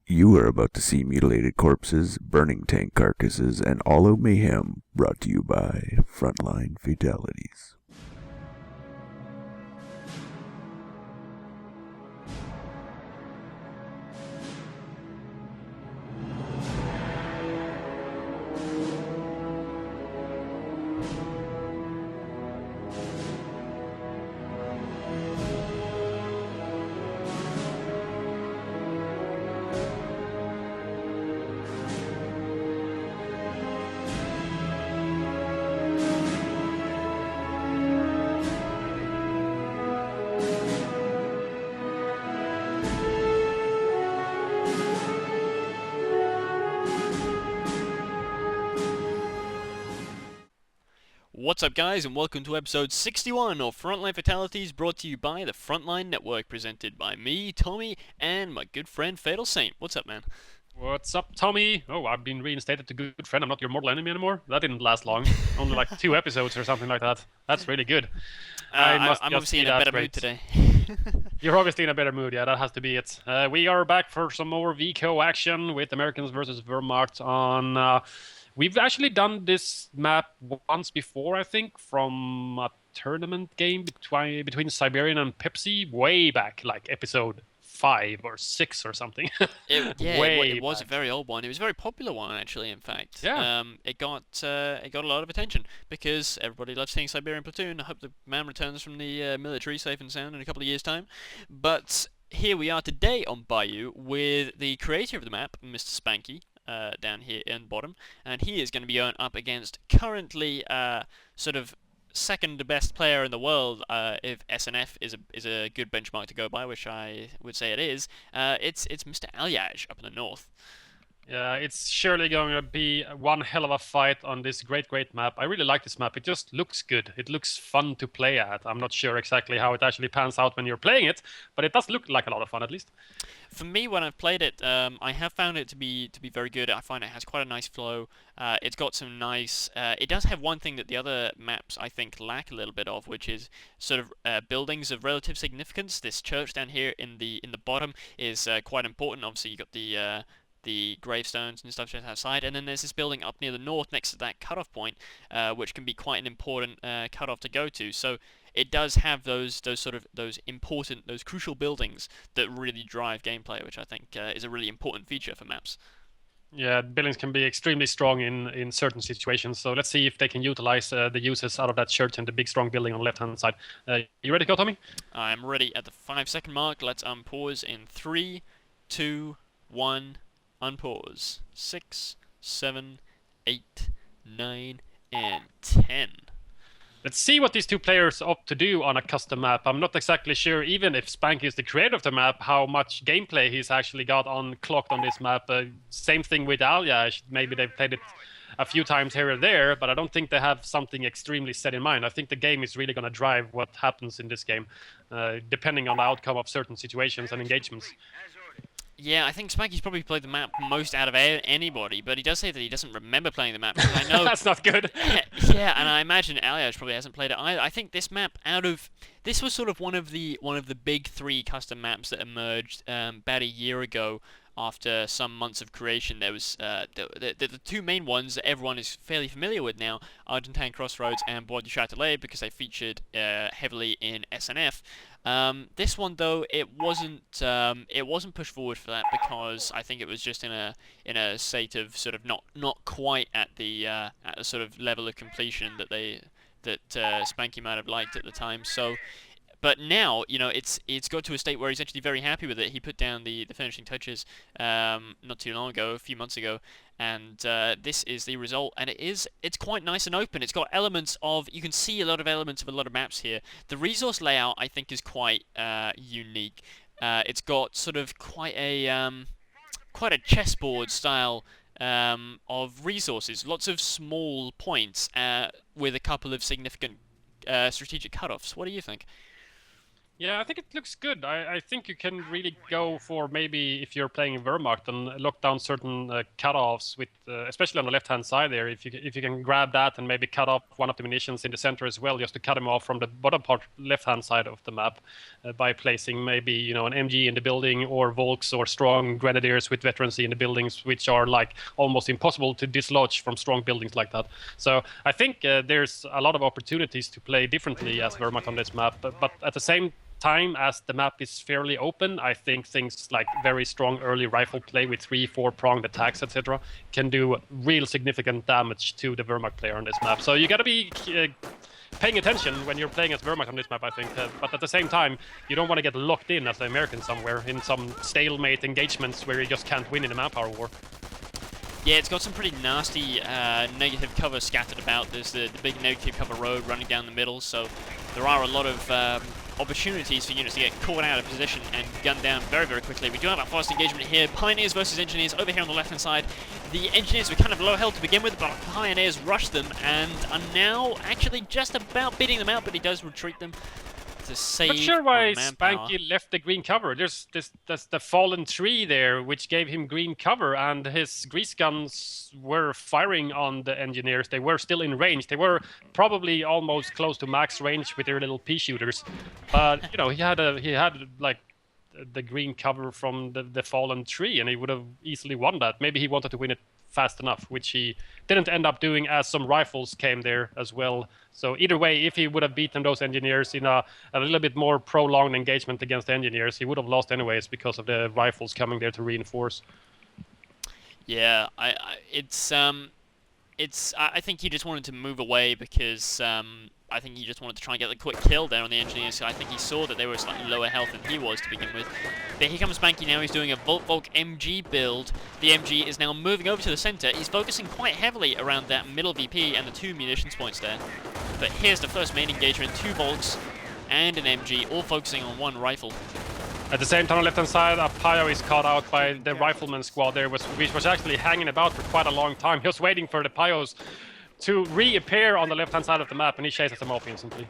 You are about to see mutilated corpses, burning tank carcasses, and all out mayhem, brought to you by Frontline Fatalities. What's up, guys, and welcome to episode 61 of Frontline Fatalities, brought to you by the Frontline Network, presented by me, Tommy, and my good friend FatalSaint. What's up, man? What's up, Tommy? Oh, I've been reinstated to good friend. I'm not your mortal enemy anymore. That didn't last long. Only like 2 episodes or something like that. That's really good. I'm Just obviously in be a that better great. mood today. You're obviously in a better mood, yeah, that has to be it. We are back for some more VCO action with Americans versus Wehrmacht on... We've actually done this map once before, I think, from a tournament game between Siberian and Pepsi way back, like episode 5 or 6 or something. It Way was a back. very old one. It was a very popular one, actually. In fact, Yeah. it got a lot of attention because everybody loves seeing Siberian Platoon. I hope the man returns from the military safe and sound in a couple of years' time. But here we are today on Bayou with the creator of the map, Mr. Spanky. Down here in the bottom, and he is going to be going up against currently sort of second best player in the world, if SNF is a good benchmark to go by, which I would say it is. It's Mr. Aljaz up in the north. Yeah, it's surely going to be one hell of a fight on this great map. I really like this map. It just looks good. It looks fun to play at. I'm not sure exactly how it actually pans out when you're playing it, but it does look like a lot of fun at least. For me, when I've played it, I have found it to be very good. I find it has quite a nice flow. It's got some nice. It does have one thing that the other maps I think lack a little bit of, which is sort of buildings of relative significance. This church down here in the bottom is quite important. Obviously, you got the gravestones and stuff just outside, and then there's this building up near the north next to that cutoff point, which can be quite an important cutoff to go to. So it does have those important, those crucial buildings that really drive gameplay, which I think is a really important feature for maps. Yeah, buildings can be extremely strong in certain situations. So let's see if they can utilize the uses out of that church and the big strong building on the left-hand side. You ready to go, Tommy? I'm ready at the 5 second mark. Let's unpause in 3, 2, 1. Unpause. 6, 7, 8, 9, and 10. Let's see what these two players opt to do on a custom map. I'm not exactly sure, even if Spanky is the creator of the map, how much gameplay he's actually got on clocked on this map. Same thing with Aljaz. Maybe they've played it a few times here and there, but I don't think they have something extremely set in mind. I think the game is really going to drive what happens in this game, depending on the outcome of certain situations and engagements. Yeah, I think Spanky's probably played the map most out of anybody, but he does say that he doesn't remember playing the map. I know. That's not good. Yeah, and I imagine Aljaz probably hasn't played it either. I think this map, this was sort of one of the big three custom maps that emerged about a year ago. After some months of creation, there was the two main ones that everyone is fairly familiar with now: Argentine Crossroads and Bois du Châtelet, because they featured heavily in SNF. This one, though, it wasn't pushed forward for that because I think it was just in a state of sort of not quite at the sort of level of completion that Spanky might have liked at the time. So. But now, it's got to a state where he's actually very happy with it. He put down the finishing touches not too long ago, a few months ago, and this is the result. And it's quite nice and open. It's got elements of, you can see a lot of elements of a lot of maps here. The resource layout, I think, is quite unique. It's got sort of quite a chessboard style of resources. Lots of small points with a couple of significant strategic cutoffs. What do you think? Yeah, I think it looks good. I think you can really go for maybe if you're playing Wehrmacht and lock down certain cutoffs with, especially on the left-hand side there. If you can grab that and maybe cut off one of the munitions in the center as well, just to cut them off from the bottom part left-hand side of the map by placing maybe an MG in the building or Volks or strong grenadiers with veterancy in the buildings, which are like almost impossible to dislodge from strong buildings like that. So I think there's a lot of opportunities to play differently as Wehrmacht on this map, but at the same time, as the map is fairly open, I think things like very strong early rifle play with 3-4 pronged attacks, etc., can do real significant damage to the Wehrmacht player on this map. So you got to be paying attention when you're playing as Wehrmacht on this map, I think. But at the same time, you don't want to get locked in as the American somewhere in some stalemate engagements where you just can't win in a manpower war. Yeah, it's got some pretty nasty negative cover scattered about. There's the big negative cover road running down the middle, so there are a lot of opportunities for units to get caught out of position and gunned down very, very quickly. We do have a fast engagement here. Pioneers versus Engineers over here on the left-hand side. The Engineers were kind of low health to begin with, but Pioneers rushed them and are now actually just about beating them out, but he does retreat them to save. Not sure why manpower. Spanky left the green cover. There's the fallen tree there, which gave him green cover, and his grease guns were firing on the Engineers. They were still in range. They were probably almost close to max range with their little pea shooters, but he had like the green cover from the fallen tree, and he would have easily won that. Maybe he wanted to win it fast enough, which he didn't end up doing, as some rifles came there as well. So either way, if he would have beaten those Engineers in a little bit more prolonged engagement against the Engineers, he would have lost anyways because of the rifles coming there to reinforce. Yeah, I think he just wanted to move away because I think he just wanted to try and get the quick kill there on the Engineers. So I think he saw that they were slightly lower health than he was to begin with. But here comes Spanky now. He's doing a Volk MG build. The MG is now moving over to the center. He's focusing quite heavily around that middle VP and the 2 munitions points there. But here's the first main engagement. 2 Volks and an MG, all focusing on 1 rifle. At the same time, on the left-hand side, a Pio is caught out by the rifleman squad there, which was actually hanging about for quite a long time. He was waiting for the Pios to reappear on the left-hand side of the map, and he chases them off instantly.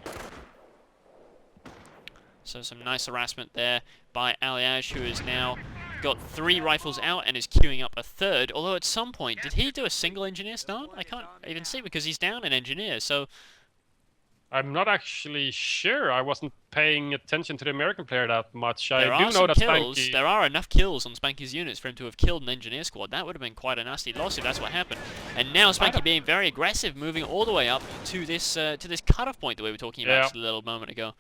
So some nice harassment there by Aljaz, who has now got 3 rifles out and is queuing up a 3rd. Although at some point, did he do a single Engineer start? I can't even see because he's down an Engineer, so... I'm not actually sure. I wasn't paying attention to the American player that much. There I do know that Spanky... There are enough kills on Spanky's units for him to have killed an Engineer squad. That would have been quite a nasty loss if that's what happened. And now Spanky being very aggressive, moving all the way up to this cutoff point that we were talking about just a little moment ago.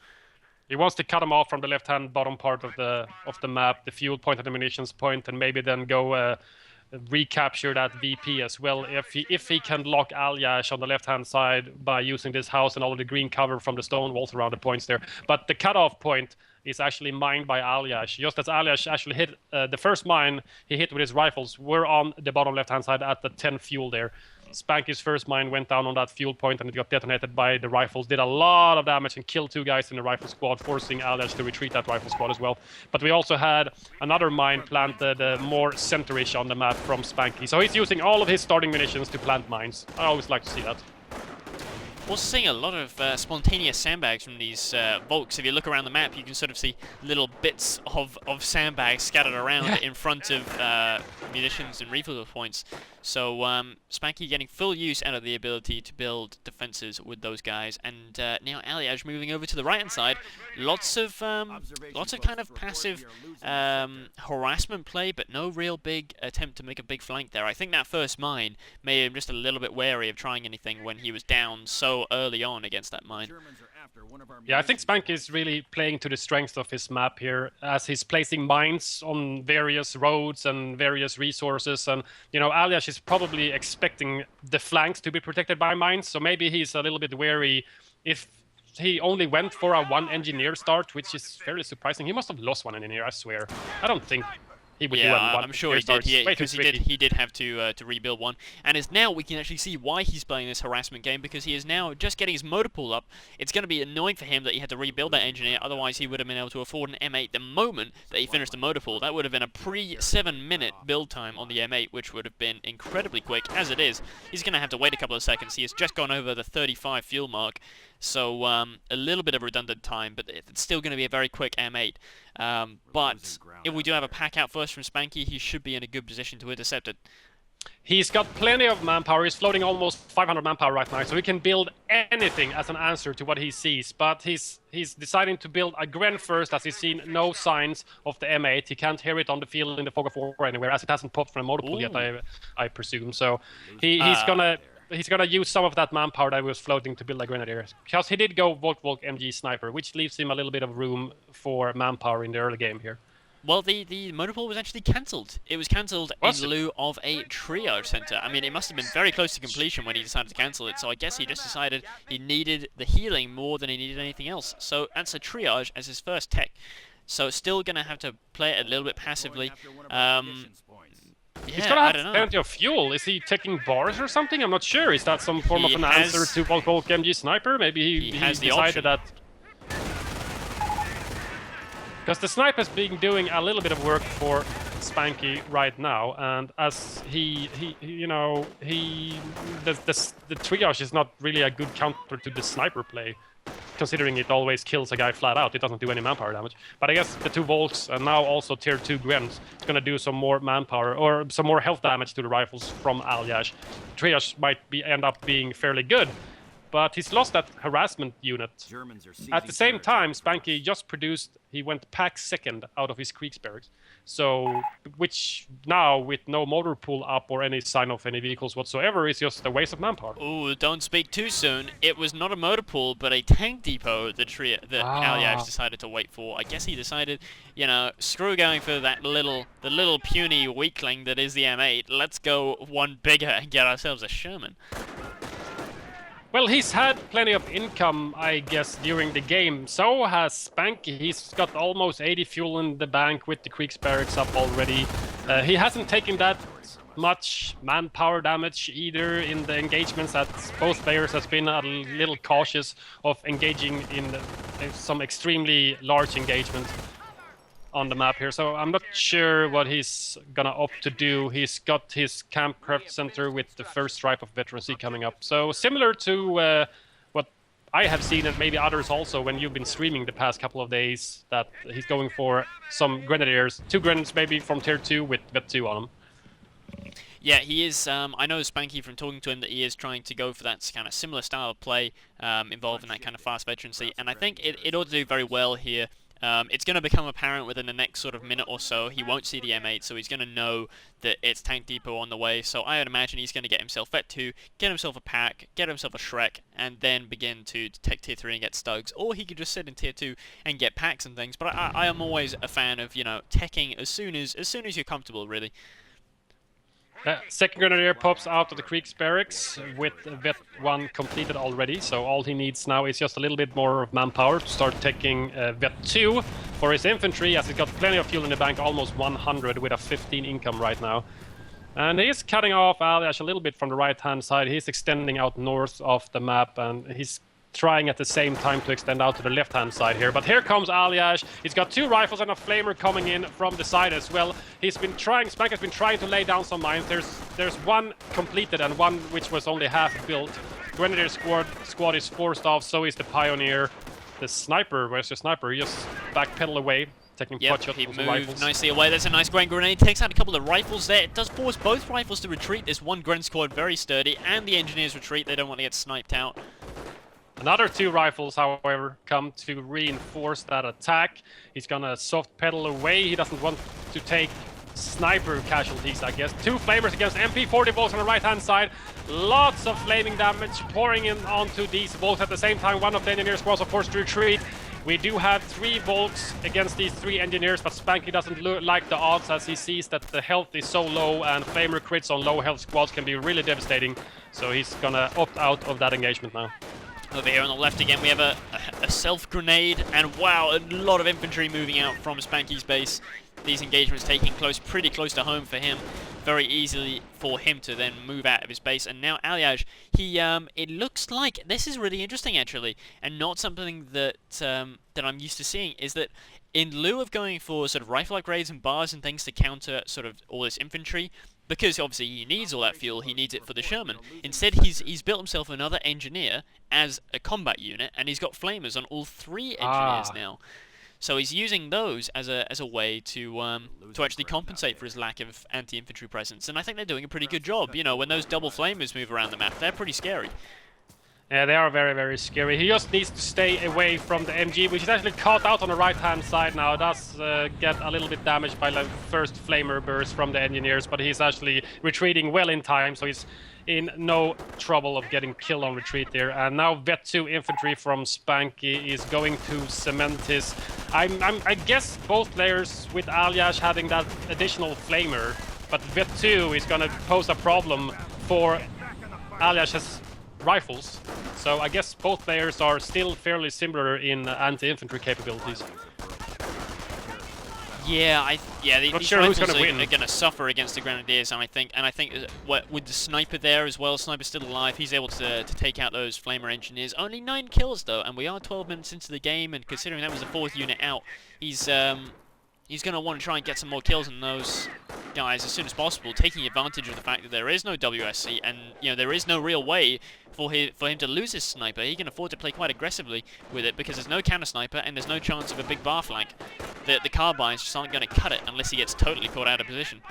He wants to cut him off from the left-hand bottom part of the map, the fuel point and the munitions point, and maybe then go recapture that VP as well. If he can lock Aljaz on the left-hand side by using this house and all of the green cover from the stone walls around the points there. But the cutoff point is actually mined by Aljaz. Just as Aljaz actually hit the first mine he hit with his rifles were on the bottom left-hand side at the 10 fuel there. Spanky's first mine went down on that fuel point and it got detonated by the rifles. Did a lot of damage and killed 2 guys in the rifle squad, forcing Aljaz to retreat that rifle squad as well. But we also had another mine planted more centerish on the map from Spanky. So he's using all of his starting munitions to plant mines. I always like to see that. Also seeing a lot of spontaneous sandbags from these Volks. If you look around the map, you can sort of see little bits of sandbags scattered around in front of munitions and refill points. So Spanky getting full use out of the ability to build defenses with those guys. And now Aljaz moving over to the right-hand side. Lots of kind of passive harassment play, but no real big attempt to make a big flank there. I think that first mine made him just a little bit wary of trying anything when he was down so early on against that mine. Yeah, I think Spanky is really playing to the strength of his map here, as he's placing mines on various roads and various resources. And, Aljaz is probably expecting the flanks to be protected by mines, so maybe he's a little bit wary if he only went for a 1 engineer start, which is fairly surprising. He must have lost 1 engineer, I swear. I don't think he would do one. I'm sure he did. Because he did have to rebuild 1, and as now we can actually see why he's playing this harassment game, because he is now just getting his motor pool up. It's going to be annoying for him that he had to rebuild that engineer. Otherwise, he would have been able to afford an M8 the moment that he finished the motor pool. That would have been a pre-7-minute build time on the M8, which would have been incredibly quick. As it is, he's going to have to wait a couple of seconds. He has just gone over the 35 fuel mark. So a little bit of redundant time, but it's still going to be a very quick M8. But if we do have a pack out first from Spanky, he should be in a good position to intercept it. He's got plenty of manpower. He's floating almost 500 manpower right now, so he can build anything as an answer to what he sees. But he's deciding to build a Gren first, as he's seen no signs of the M8. He can't hear it on the field in the fog of war anywhere, as it hasn't popped from a motor pool yet, I presume. So he's gonna use some of that manpower that was floating to build a Grenadier, because he did go Volk MG Sniper, which leaves him a little bit of room for manpower in the early game here. Well, the motor pool was actually cancelled. It was cancelled in lieu of a triage center. I mean, it must have been very close to completion when he decided to cancel it, so I guess he just decided he needed the healing more than he needed anything else. So that's a triage as his first tech. So still going to have to play it a little bit passively. He's gonna have plenty of fuel. Is he taking bars or something? I'm not sure. Is that some form of an answer to Volk MG Sniper? Maybe he has decided that. Because the snipe has been doing a little bit of work for Spanky right now, and as the triage is not really a good counter to the sniper play, considering it always kills a guy flat out. It doesn't do any manpower damage. But I guess the 2 Volks and now also tier 2 Gwens is going to do some more manpower or some more health damage to the rifles from Aljaz. Triage might end up being fairly good, but he's lost that harassment unit. At the same time, Spanky just produced, he went pack second out of his Kriegsbarracks. So, which now, with no motor pool up or any sign of any vehicles whatsoever, is just a waste of manpower. Oh, don't speak too soon. It was not a motor pool, but a tank depot that Aljaz decided to wait for. I guess he decided, screw going for the little puny weakling that is the M8. Let's go one bigger and get ourselves a Sherman. Well, he's had plenty of income, I guess, during the game. So has Spanky. He's got almost 80 fuel in the bank with the Kriegsbarracks up already. He hasn't taken that much manpower damage either in the engagements, that both players has been a little cautious of engaging in some extremely large engagement on the map here, so I'm not sure what he's gonna opt to do. He's got his Campcraft Center with the first stripe of veterancy coming up. So similar to what I have seen, and maybe others also, when you've been streaming the past couple of days, that he's going for some Grenadiers, 2 Grenadiers maybe from tier 2 with Vet 2 on them. Yeah, he is. I know Spanky from talking to him that he is trying to go for that kind of similar style of play, involving that kind of fast veterancy, and I think it ought to do very well here. It's going to become apparent within the next sort of minute or so. He won't see the M8, so he's going to know that it's Tank Depot on the way. So I would imagine he's going to get himself Vet 2, get himself a pack, get himself a Shrek, and then begin to tech tier 3 and get Stugs. Or he could just sit in tier 2 and get packs and things. But I am always a fan of, teching as soon as you're comfortable, really. Second Grenadier pops out of the Kriegsbarracks with Vet 1 completed already, so all he needs now is just a little bit more of manpower to start taking Vet 2 for his infantry, as he's got plenty of fuel in the bank, almost 100 with a 15 income right now. And he's cutting off Aljaz a little bit from the right-hand side. He's extending out north of the map, and he's trying at the same time to extend out to the left-hand side here. But here comes Aljaz. He's got 2 rifles and a flamer coming in from the side as well. Spank has been trying to lay down some mines. There's 1 completed and 1 which was only half built. Grenadier squad is forced off, so is the Pioneer. The sniper, where's the sniper? He just backpedal away, taking pot shots he with moved rifles. nicely away. There's a nice Gren grenade. Takes out a couple of rifles there. It does force both rifles to retreat. There's 1 Gren squad very sturdy, and the engineers retreat. They don't want to get sniped out. Another 2 rifles, however, come to reinforce that attack. He's gonna soft pedal away. He doesn't want to take sniper casualties, I guess. 2 flamers against MP40 Volks on the right-hand side. Lots of flaming damage pouring in onto these Volks at the same time. 1 of the engineers was, of course, to retreat. We do have 3 Volks against these 3 engineers, but Spanky doesn't like the odds, as he sees that the health is so low, and flamer crits on low health squads can be really devastating. So he's gonna opt out of that engagement now. Over here on the left again, we have a self-grenade, and wow, a lot of infantry moving out from Spanky's base. These engagements taking pretty close to home for him. Very easily for him to then move out of his base. And now Aljaz, it looks like, this is really interesting actually, and not something that I'm used to seeing, is that in lieu of going for sort of rifle upgrades and bars and things to counter sort of all this infantry, because obviously he needs all that fuel, he needs it for the Sherman. Instead, he's built himself another engineer as a combat unit, and he's got flamers on all 3 engineers now. So he's using those as a way to actually compensate for his lack of anti-infantry presence, and I think they're doing a pretty good job. You know, when those double flamers move around the map, they're pretty scary. Yeah, they are very, very scary. He just needs to stay away from the MG, which is actually caught out on the right-hand side now. It does get a little bit damaged by the first flamer burst from the engineers, but he's actually retreating well in time, so he's in no trouble of getting killed on retreat there. And now Vet2 infantry from Spanky is going to cement his... I guess both players with Aljaz having that additional flamer, but Vet2 is going to pose a problem for Aljaz's rifles. So I guess both players are still fairly similar in anti-infantry capabilities. Yeah, these sure who's gonna win. are going to suffer against the Grenadiers, and I think with the sniper there as well, sniper's still alive. He's able to take out those flamer engineers. Only 9 kills though, and we are 12 minutes into the game. And considering that was the 4th unit out, he's going to want to try and get some more kills on those guys as soon as possible, taking advantage of the fact that there is no WSC, and you know there is no real way for him to lose his sniper. He can afford to play quite aggressively with it because there's no counter sniper and there's no chance of a big bar flank. The carbines just aren't going to cut it unless he gets totally caught out of position.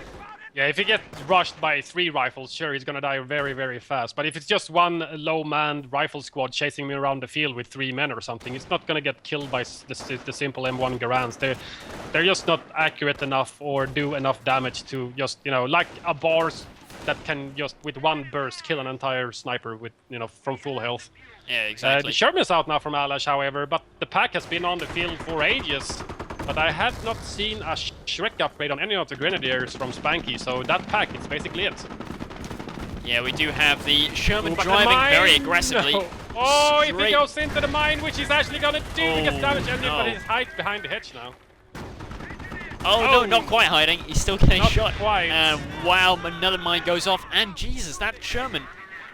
Yeah, if he gets rushed by 3 rifles, sure, he's gonna die very, very fast. But if it's just one low-manned rifle squad chasing me around the field with 3 men or something, it's not gonna get killed by the simple M1 Garands. They're just not accurate enough or do enough damage to just, you know, like a bars that can just with 1 burst kill an entire sniper with, you know, from full health. Yeah, exactly. The Sherman's out now from Aljaz, however, but the pack has been on the field for ages. But I have not seen a Shrek upgrade on any of the Grenadiers from Spanky, so that pack is basically it. Yeah, we do have the Sherman driving very aggressively. No. Oh, if he goes into the mine, which he's actually gonna do, he gets damage engine, but he's hiding behind the hedge now. Oh, no, not quite hiding. He's still getting shot. Not quite. And wow, another mine goes off, and Jesus, that Sherman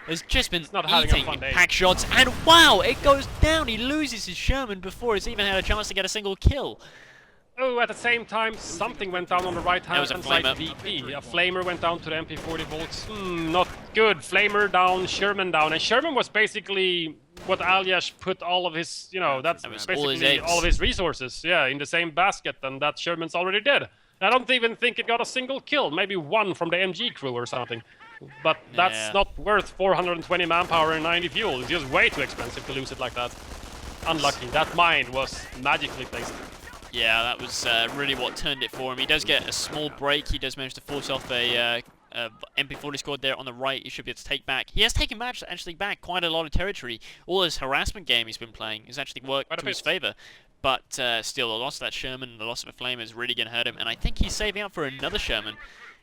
has just been eating pack shots, and wow, it goes down. He loses his Sherman before it's even had a chance to get a single kill. Oh, at the same time, something went down on the right-hand side VP. A flamer went down to the MP40 volts. Not good. Flamer down, Sherman down. And Sherman was basically what Aljaz put all of his, you know, that's basically all of his resources, yeah, in the same basket, and that Sherman's already dead. I don't even think it got a single kill, maybe 1 from the MG crew or something. But that's not worth 420 manpower and 90 fuel. It's just way too expensive to lose it like that. Unlucky. That mine was magically placed. Yeah, that was really what turned it for him. He does get a small break. He does manage to force off a MP40 squad there on the right. He should be able to take back. He has taken actually back quite a lot of territory. All his harassment game he's been playing has actually worked to his favour. But still, the loss of that Sherman, the loss of a Flamer is really going to hurt him. And I think he's saving up for another Sherman.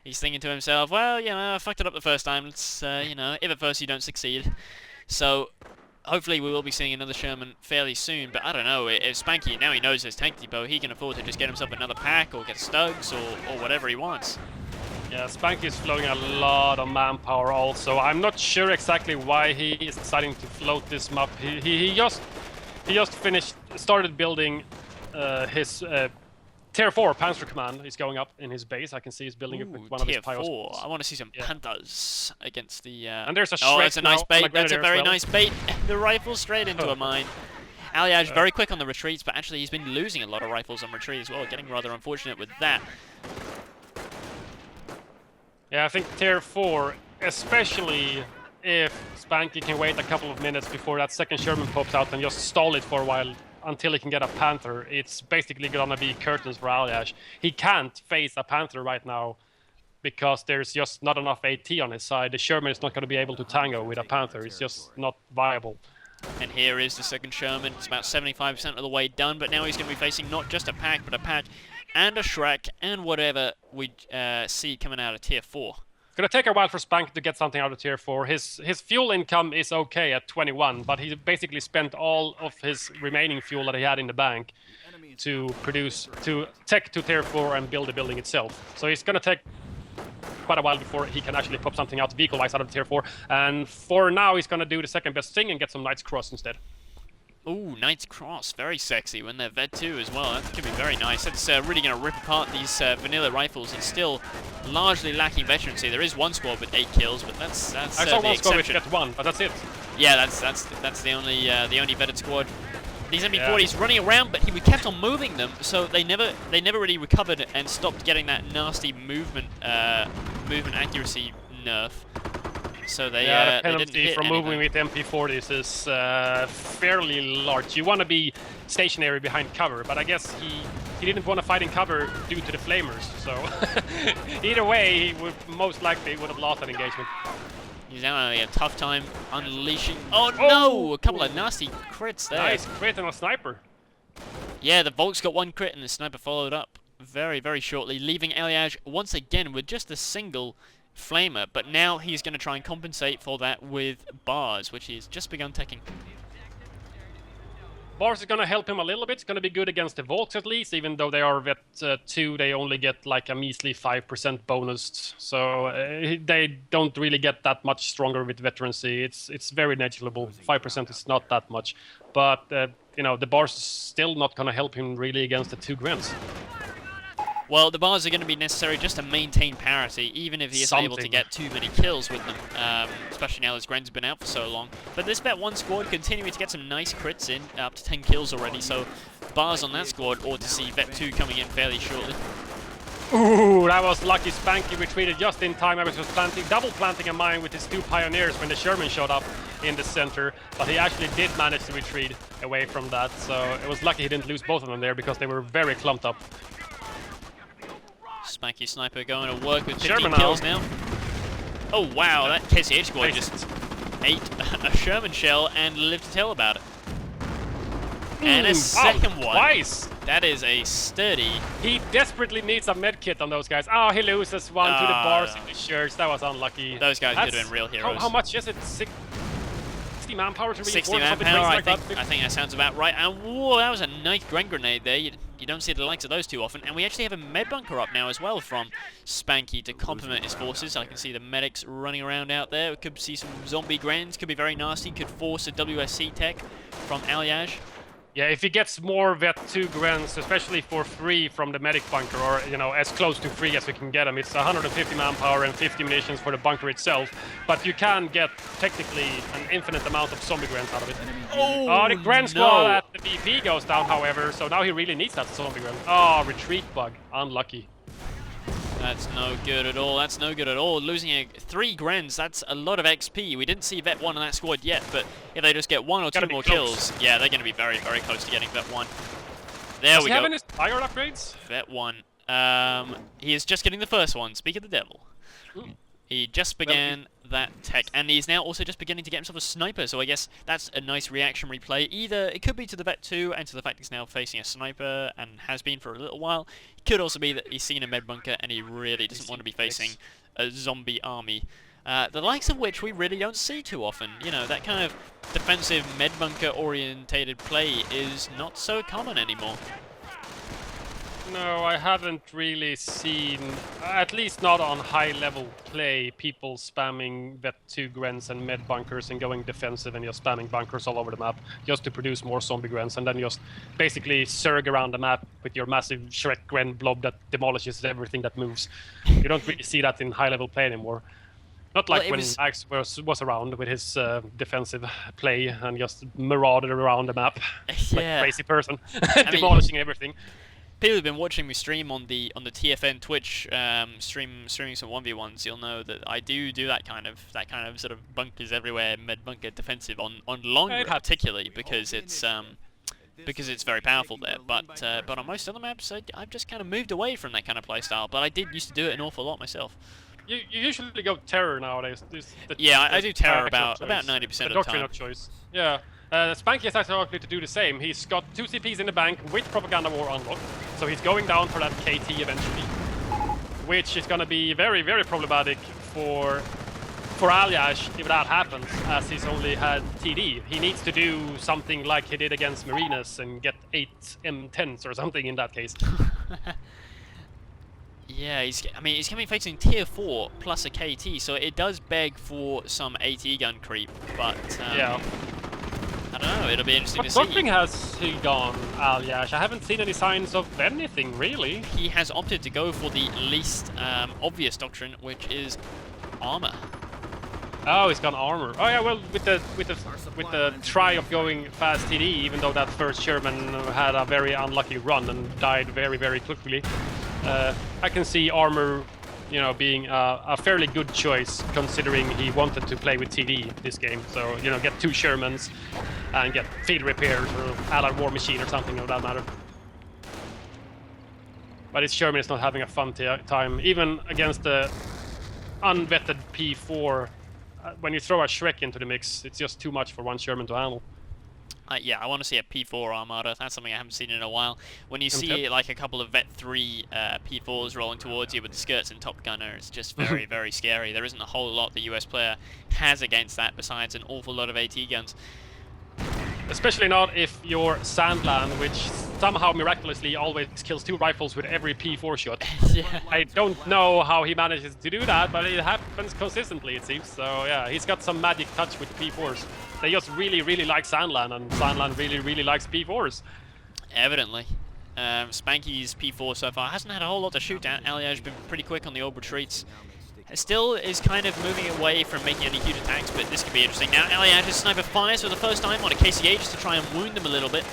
He's thinking to himself, well, you know, I fucked it up the first time. Let's, you know, if at first you don't succeed. So hopefully we will be seeing another Sherman fairly soon, but I don't know, if Spanky, now he knows his tank depot, he can afford to just get himself another pack or get Stugs or whatever he wants. Yeah, Spanky is floating a lot of manpower also. I'm not sure exactly why he is deciding to float this map. He just started building his Tier 4 Panzer Command is going up in his base. I can see he's building it with one of his Tier 4. I want to see some Panthers against the... And there's a oh, that's a nice bait. That's a very nice bait. The rifle straight into a mine. Aljaz very quick on the retreats, but actually he's been losing a lot of rifles on retreat as well, getting rather unfortunate with that. Yeah, I think Tier 4, especially if Spanky can wait a couple of minutes before that second Sherman pops out and just stall it for a while until he can get a Panther, it's basically gonna be curtains for Aljaz. He can't face a Panther right now because there's just not enough AT on his side. The Sherman is not gonna be able to tango with a Panther. It's just not viable. And here is the second Sherman. It's about 75% of the way done, but now he's going to be facing not just a pack, but a pack and a Shrek and whatever we see coming out of Tier 4. It's going to take a while for Spanky to get something out of Tier 4. His fuel income is okay at 21, but he basically spent all of his remaining fuel that he had in the bank to produce, to tech to Tier 4 and build the building itself. So it's going to take quite a while before he can actually pop something out vehicle-wise out of Tier 4. And for now, he's going to do the second best thing and get some Knight's Cross instead. Ooh, Knight's Cross, very sexy when they're Vet 2 as well. That could be very nice. That's really going to rip apart these vanilla rifles. It's still largely lacking veterancy. There is one squad with 8 kills, but that's I saw the one squad with exception. just 1, but that's it. Yeah, that's the only vetted squad. These MP40s running around, but we kept on moving them, so they never really recovered and stopped getting that nasty movement accuracy nerf. So they the they didn't penalty hit from moving anything. with MP40s is fairly large. You want to be stationary behind cover, but I guess he didn't want to fight in cover due to the flamers. So either way, he would most likely would have lost that engagement. He's now having a tough time unleashing. Oh no! A couple of nasty crits there. Nice crit on a sniper. Yeah, the Volk's got 1 crit and the sniper followed up very, very shortly, leaving Aljaz once again with just a single flamer. But now he's going to try and compensate for that with bars, which he's just begun taking. Bars is going to help him a little bit. It's going to be good against the Volks at least, even though they are vet 2, they only get like a measly 5% bonus. So they don't really get that much stronger with veterancy. It's very negligible. 5% is not that much. But, you know, the Bars is still not going to help him really against the 2 Grens. Well, the bars are going to be necessary just to maintain parity, even if he isn't able to get too many kills with them, especially now as Gren's been out for so long. But this Vet 1 squad continuing to get some nice crits in, up to 10 kills already, so bars on that squad ought to see Vet 2 coming in fairly shortly. Ooh, that was lucky. Spanky retreated just in time. I was just double planting a mine with his 2 pioneers when the Sherman showed up in the center, but he actually did manage to retreat away from that, so it was lucky he didn't lose both of them there because they were very clumped up. Spanky Sniper going to work with 15 Sherman kills now. Oh wow, that KCH squad just ate a Sherman shell and lived to tell about it. And a second one. Twice! That is a sturdy. He desperately needs a med kit on those guys. Oh, he loses one to the bars in the shirts. That was unlucky. Those guys could have been real heroes. How much is it? 60 manpower to reinforce 60 manpower, I think that sounds about right. And whoa, that was a nice Gren grenade there. You don't see the likes of those too often. And we actually have a med bunker up now as well from Spanky to complement his forces. I can see the medics running around out there. We could see some zombie Grens. Could be very nasty. Could force a WSC tech from Aljaz. Yeah, if he gets more Vet 2 Grens, especially for free from the medic bunker, or, you know, as close to free as we can get them, it's 150 manpower and 50 munitions for the bunker itself. But you can get, technically, an infinite amount of zombie Grens out of it. Oh, the Gren squad at the VP goes down, however, so now he really needs that zombie Gren. Oh, retreat bug. Unlucky. That's no good at all. That's no good at all. Losing 3 Grens, that's a lot of XP. We didn't see Vet 1 in that squad yet, but if they just get 1 or 2 more kills, yeah, they're going to be very, very close to getting Vet 1. There we go. Does he have any fire upgrades? Vet 1. He is just getting the first one. Speak of the devil. He just began that tech, and he's now also just beginning to get himself a sniper, so I guess that's a nice reactionary play. Either it could be to the Vet 2 and to the fact he's now facing a sniper and has been for a little while. It could also be that he's seen a med bunker and he really doesn't want to be facing a zombie army. The likes of which we really don't see too often. You know, that kind of defensive med bunker orientated play is not so common anymore. No, I haven't really seen, at least not on high-level play, people spamming Vet 2 Grens and med bunkers and going defensive and just spamming bunkers all over the map just to produce more zombie Grens and then just basically surge around the map with your massive Shrek Gren blob that demolishes everything that moves. You don't really see that in high-level play anymore. Not like when Axe was around with his defensive play and just marauded around the map like a crazy person, demolishing everything. People who've been watching me stream on the TFN Twitch streaming some 1v1s, you'll know that I do that kind of sort of bunkers everywhere med bunker defensive on longer particularly because it's very powerful there. But on most other maps I've just kind of moved away from that kind of playstyle. But I did used to do it an awful lot myself. You usually go terror nowadays. I do terror about 90% of the time. Of choice. Yeah. Spanky is actually likely to do the same. He's got 2 CPs in the bank with Propaganda War unlocked, so he's going down for that KT eventually, which is going to be very, very problematic for Aljaz if that happens, as he's only had TD. He needs to do something like he did against Marinas and get 8 M10s or something in that case. Yeah, he's going to be facing tier 4 plus a KT, so it does beg for some AT gun creep, but I don't know, it'll be interesting to What see. thing has he gone, Aljaz? I haven't seen any signs of anything, really. He has opted to go for the least obvious doctrine, which is armor. Oh, he's gone armor. Oh yeah, well, with the try of going fast TD, even though that first Sherman had a very unlucky run and died very, very quickly, I can see armor, you know, being a fairly good choice considering he wanted to play with TD this game. So, you know, get 2 Shermans and get field repairs or Allied War Machine or something of that matter. But his Sherman is not having a fun time, even against the unvetted P4. When you throw a Shrek into the mix, it's just too much for one Sherman to handle. Yeah, I want to see a P4 Armada. That's something I haven't seen in a while. When you see like a couple of Vet 3 P4s rolling towards you with the skirts and Top Gunner, it's just very, very scary. There isn't a whole lot the US player has against that besides an awful lot of AT guns. Especially not if you're Sandland, which somehow miraculously always kills 2 rifles with every P4 shot. Yeah. I don't know how he manages to do that, but it happens consistently, it seems. So yeah, he's got some magic touch with P4s. They just really, really like Sandland, and Sandland really, really likes P4s. Evidently. Spanky's P4 so far hasn't had a whole lot to shoot at. Aljaz has been pretty quick on the orb retreats. Still is kind of moving away from making any huge attacks, but this could be interesting. Now Aljaz's sniper fires for the first time on a KCH just to try and wound them a little bit.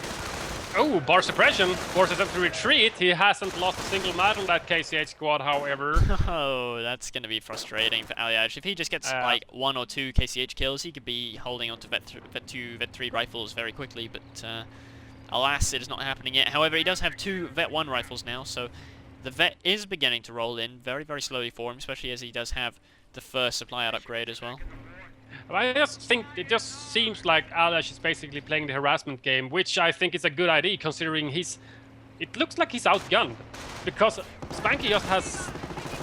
Oh, bar suppression forces them to retreat. He hasn't lost a single man on that KCH squad, however. Oh, that's going to be frustrating for Aljaz. If he just gets like 1 or 2 KCH kills, he could be holding on to Vet 2, Vet 3 rifles very quickly, but alas, it is not happening yet. However, he does have 2 Vet 1 rifles now, so the Vet is beginning to roll in very, very slowly for him, especially as he does have the first supply out upgrade as well. I just think it just seems like Aljaz is basically playing the harassment game, which I think is a good idea considering it looks like he's outgunned. Because Spanky just has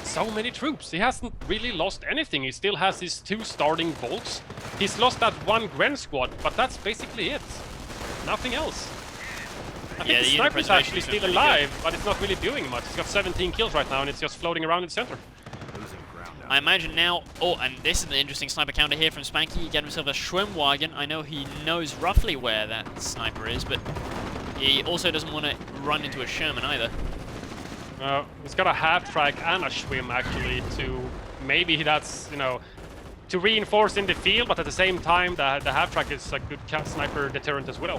so many troops. He hasn't really lost anything. He still has his 2 starting bolts. He's lost that 1 Gren squad, but that's basically it. Nothing else. I think the sniper's actually still alive, but it's not really doing much. It's got 17 kills right now, and it's just floating around in the center. I imagine now, oh, and this is the interesting sniper counter here from Spanky. He got himself a Schwimmwagen. I know he knows roughly where that sniper is, but he also doesn't want to run into a Sherman either. He's got a half-track and a Schwimm, actually, to maybe that's, you know, to reinforce in the field, but at the same time, the half-track is a good sniper deterrent as well.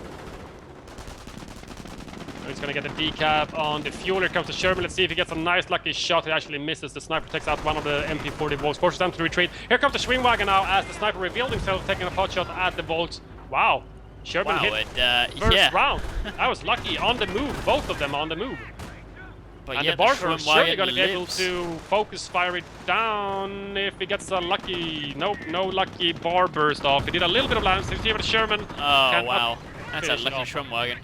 He's gonna get the decap on the fuel. Here comes the Sherman. Let's see if he gets a nice lucky shot. He actually misses. The sniper takes out one of the MP40 Volks. Forces them to retreat. Here comes the Schwimmwagen now as the sniper revealed himself, taking a pot shot at the Volks. Wow. Sherman hit first round. That was lucky. On the move. Both of them on the move. But and yeah, the Bars are surely going to be able lives. to focus fire it down if he gets a lucky... Nope, no lucky bar burst off. He did a little bit of damage. See what the Sherman... Oh, wow. That's a lucky Schwimmwagen.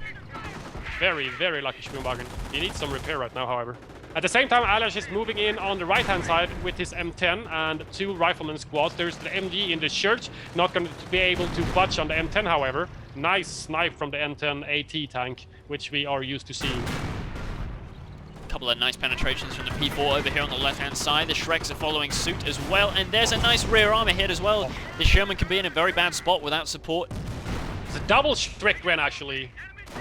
Very, very lucky Schwimmwagen. He needs some repair right now, however. At the same time, Aljaz is moving in on the right-hand side with his M10 and 2 rifleman squads. There's the MG in the church. Not going to be able to budge on the M10, however. Nice snipe from the M10 AT tank, which we are used to seeing. Couple of nice penetrations from the P4 over here on the left-hand side. The Shreks are following suit as well, and there's a nice rear armor hit as well. The Sherman can be in a very bad spot without support. It's a double Shrek Gren, actually.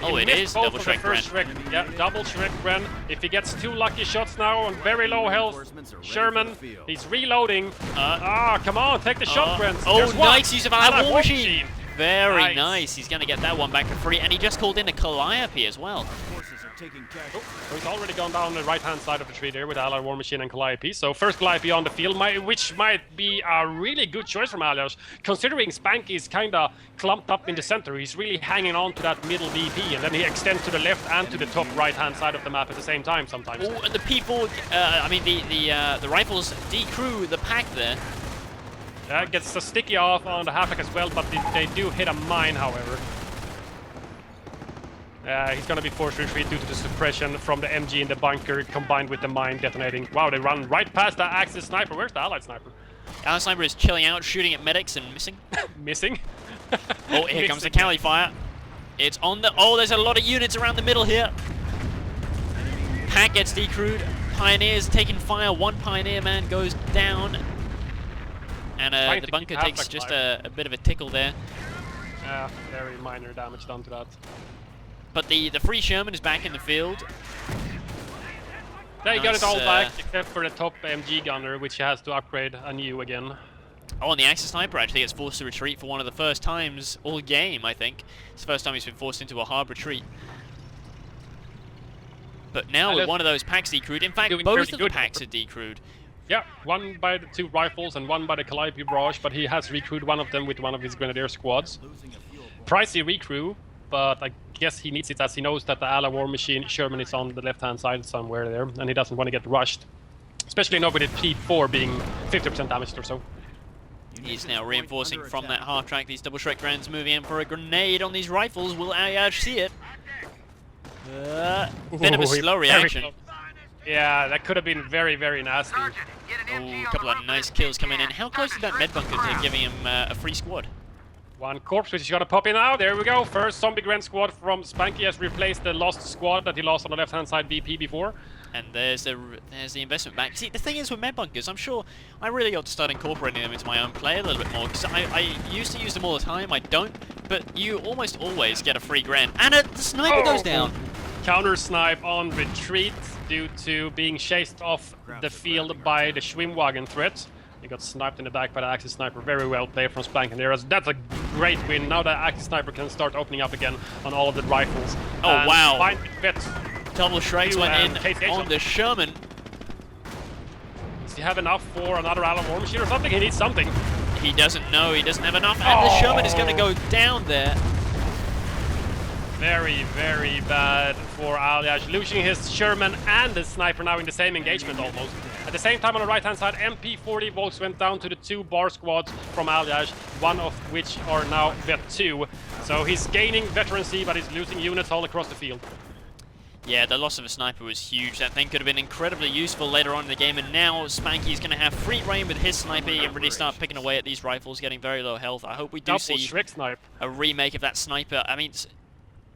Oh, it is double Shrek Gren. Yeah, double Shrek Gren. If he gets 2 lucky shots now on very low health, Sherman, he's reloading. Come on, take the shot, Gren. Oh, nice use of our war machine. machine. Very nice. He's going to get that one back for free, and he just called in a Calliope as well. Oh, he's already gone down the right-hand side of the tree there with Allied War Machine and Calliope. So first Calliope on the field, which might be a really good choice from Aljaz, considering Spanky is kind of clumped up in the center. He's really hanging on to that middle VP, and then he extends to the left and to the top right-hand side of the map at the same time sometimes. Oh, and the people, the rifles decrew the pack there. Yeah, gets a sticky off on the halfback as well, but they do hit a mine, however. He's going to be forced to retreat due to the suppression from the MG in the bunker combined with the mine detonating. Wow, they run right past the Axis sniper. Where's the Allied sniper? Allied sniper is chilling out, shooting at medics and missing. Missing? Oh, here comes the Cali fire. It's on the... Oh, there's a lot of units around the middle here. Pack gets decrewed. Pioneers taking fire. 1 Pioneer man goes down. And the bunker takes just a bit of a tickle there. Very minor damage done to that. But the free Sherman is back in the field. They got it all Nice, back except for the top MG gunner, which he has to upgrade anew again. Oh, and the Axis Sniper actually gets forced to retreat for one of the first times all game, I think. It's the first time he's been forced into a hard retreat. But now with one of those packs decrewed, in fact, both of the packs are decrewed. Yeah, one by the 2 rifles and one by the Calliope Barrage, but he has recrewed one of them with one of his Grenadier squads. Pricey recrew, but I guess he needs it as he knows that the Ala War Machine Sherman is on the left-hand side somewhere there, and he doesn't want to get rushed. Especially now with the P4 being 50% damaged or so. He's now reinforcing from that half track. These double Shrek Grans moving in for a grenade on these rifles. Will Aljaz see it? Bit of a slow reaction. Yeah, that could have been very, very nasty. Oh, a couple of nice kills coming in. How close is that med bunker to giving him a free squad? One corpse which is gonna pop in now. There we go. First zombie Grand squad from Spanky has replaced the lost squad that he lost on the left-hand side VP before. And there's the investment back. See, the thing is with med bunkers, I'm sure I really ought to start incorporating them into my own play a little bit more, because I used to use them all the time. I don't, but you almost always get a free grand. And the sniper goes down. Counter snipe on retreat due to being chased off the field by the Schwimmwagen threat. He got sniped in the back by the Axis Sniper. Very well played from Spanky there. That's a great win. Now the Axis Sniper can start opening up again on all of the rifles. Oh, and wow. Double Shreks Shreks went in on the Sherman. Does he have enough for another Ala War Machine or something? He needs something. He doesn't know. He doesn't have enough. And the Sherman is going to go down there. Very, very bad for Aljaz, losing his Sherman and the Sniper now in the same engagement almost. At the same time on the right-hand side, MP40 Volks went down to the 2 bar squads from Aljaz, one of which are now Vet 2. So he's gaining veterancy, but he's losing units all across the field. Yeah, the loss of a sniper was huge. That thing could have been incredibly useful later on in the game, and now Spanky's going to have free reign with his sniper and really start picking away at these rifles, getting very low health. I hope we do see a remake of that sniper. I mean,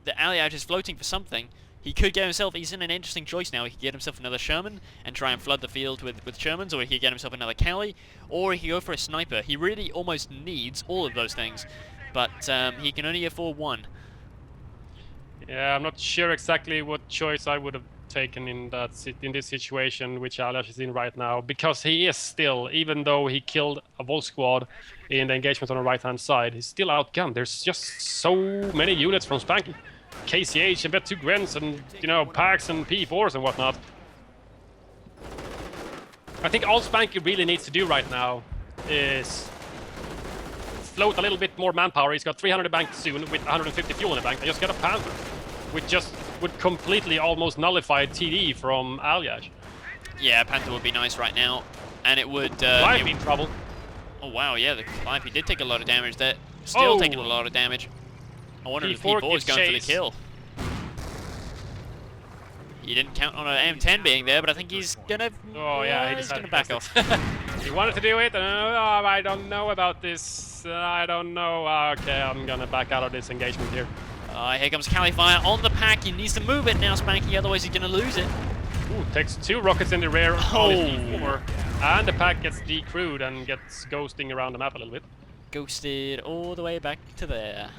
the Aljaz is floating for something. He could get himself, he's in an interesting choice now. He could get himself another Sherman and try and flood the field with Shermans, or he could get himself another Cali, or he could go for a sniper. He really almost needs all of those things, but he can only afford one. Yeah, I'm not sure exactly what choice I would have taken in this situation which Aljaz is in right now, because he is still, even though he killed a Vol squad in the engagement on the right-hand side, he's still outgunned. There's just so many units from Spanky. KCH and bet 2 Grens and, you know, packs and P4s and whatnot. I think all Spanky really needs to do right now is float a little bit more manpower. He's got 300 banked soon with 150 fuel in the bank. They just get a Panther, which just would completely almost nullify TD from Aljaz. Yeah, Panther would be nice right now, and it would... Might be in trouble. Oh wow, yeah, the Calliope did take a lot of damage there. Still taking a lot of damage. I wonder if P4 is going for the kill. You didn't count on an M10 being there, but I think he's gonna... Oh yeah, he's gonna back off. He wanted to do it. I don't know about this. I don't know. Okay, I'm gonna back out of this engagement here. Here comes Cali Fire on the pack. He needs to move it now, Spanky, otherwise he's gonna lose it. Ooh, takes 2 rockets in the rear on his P4. And the pack gets decrewed and gets ghosting around the map a little bit. Ghosted all the way back to there.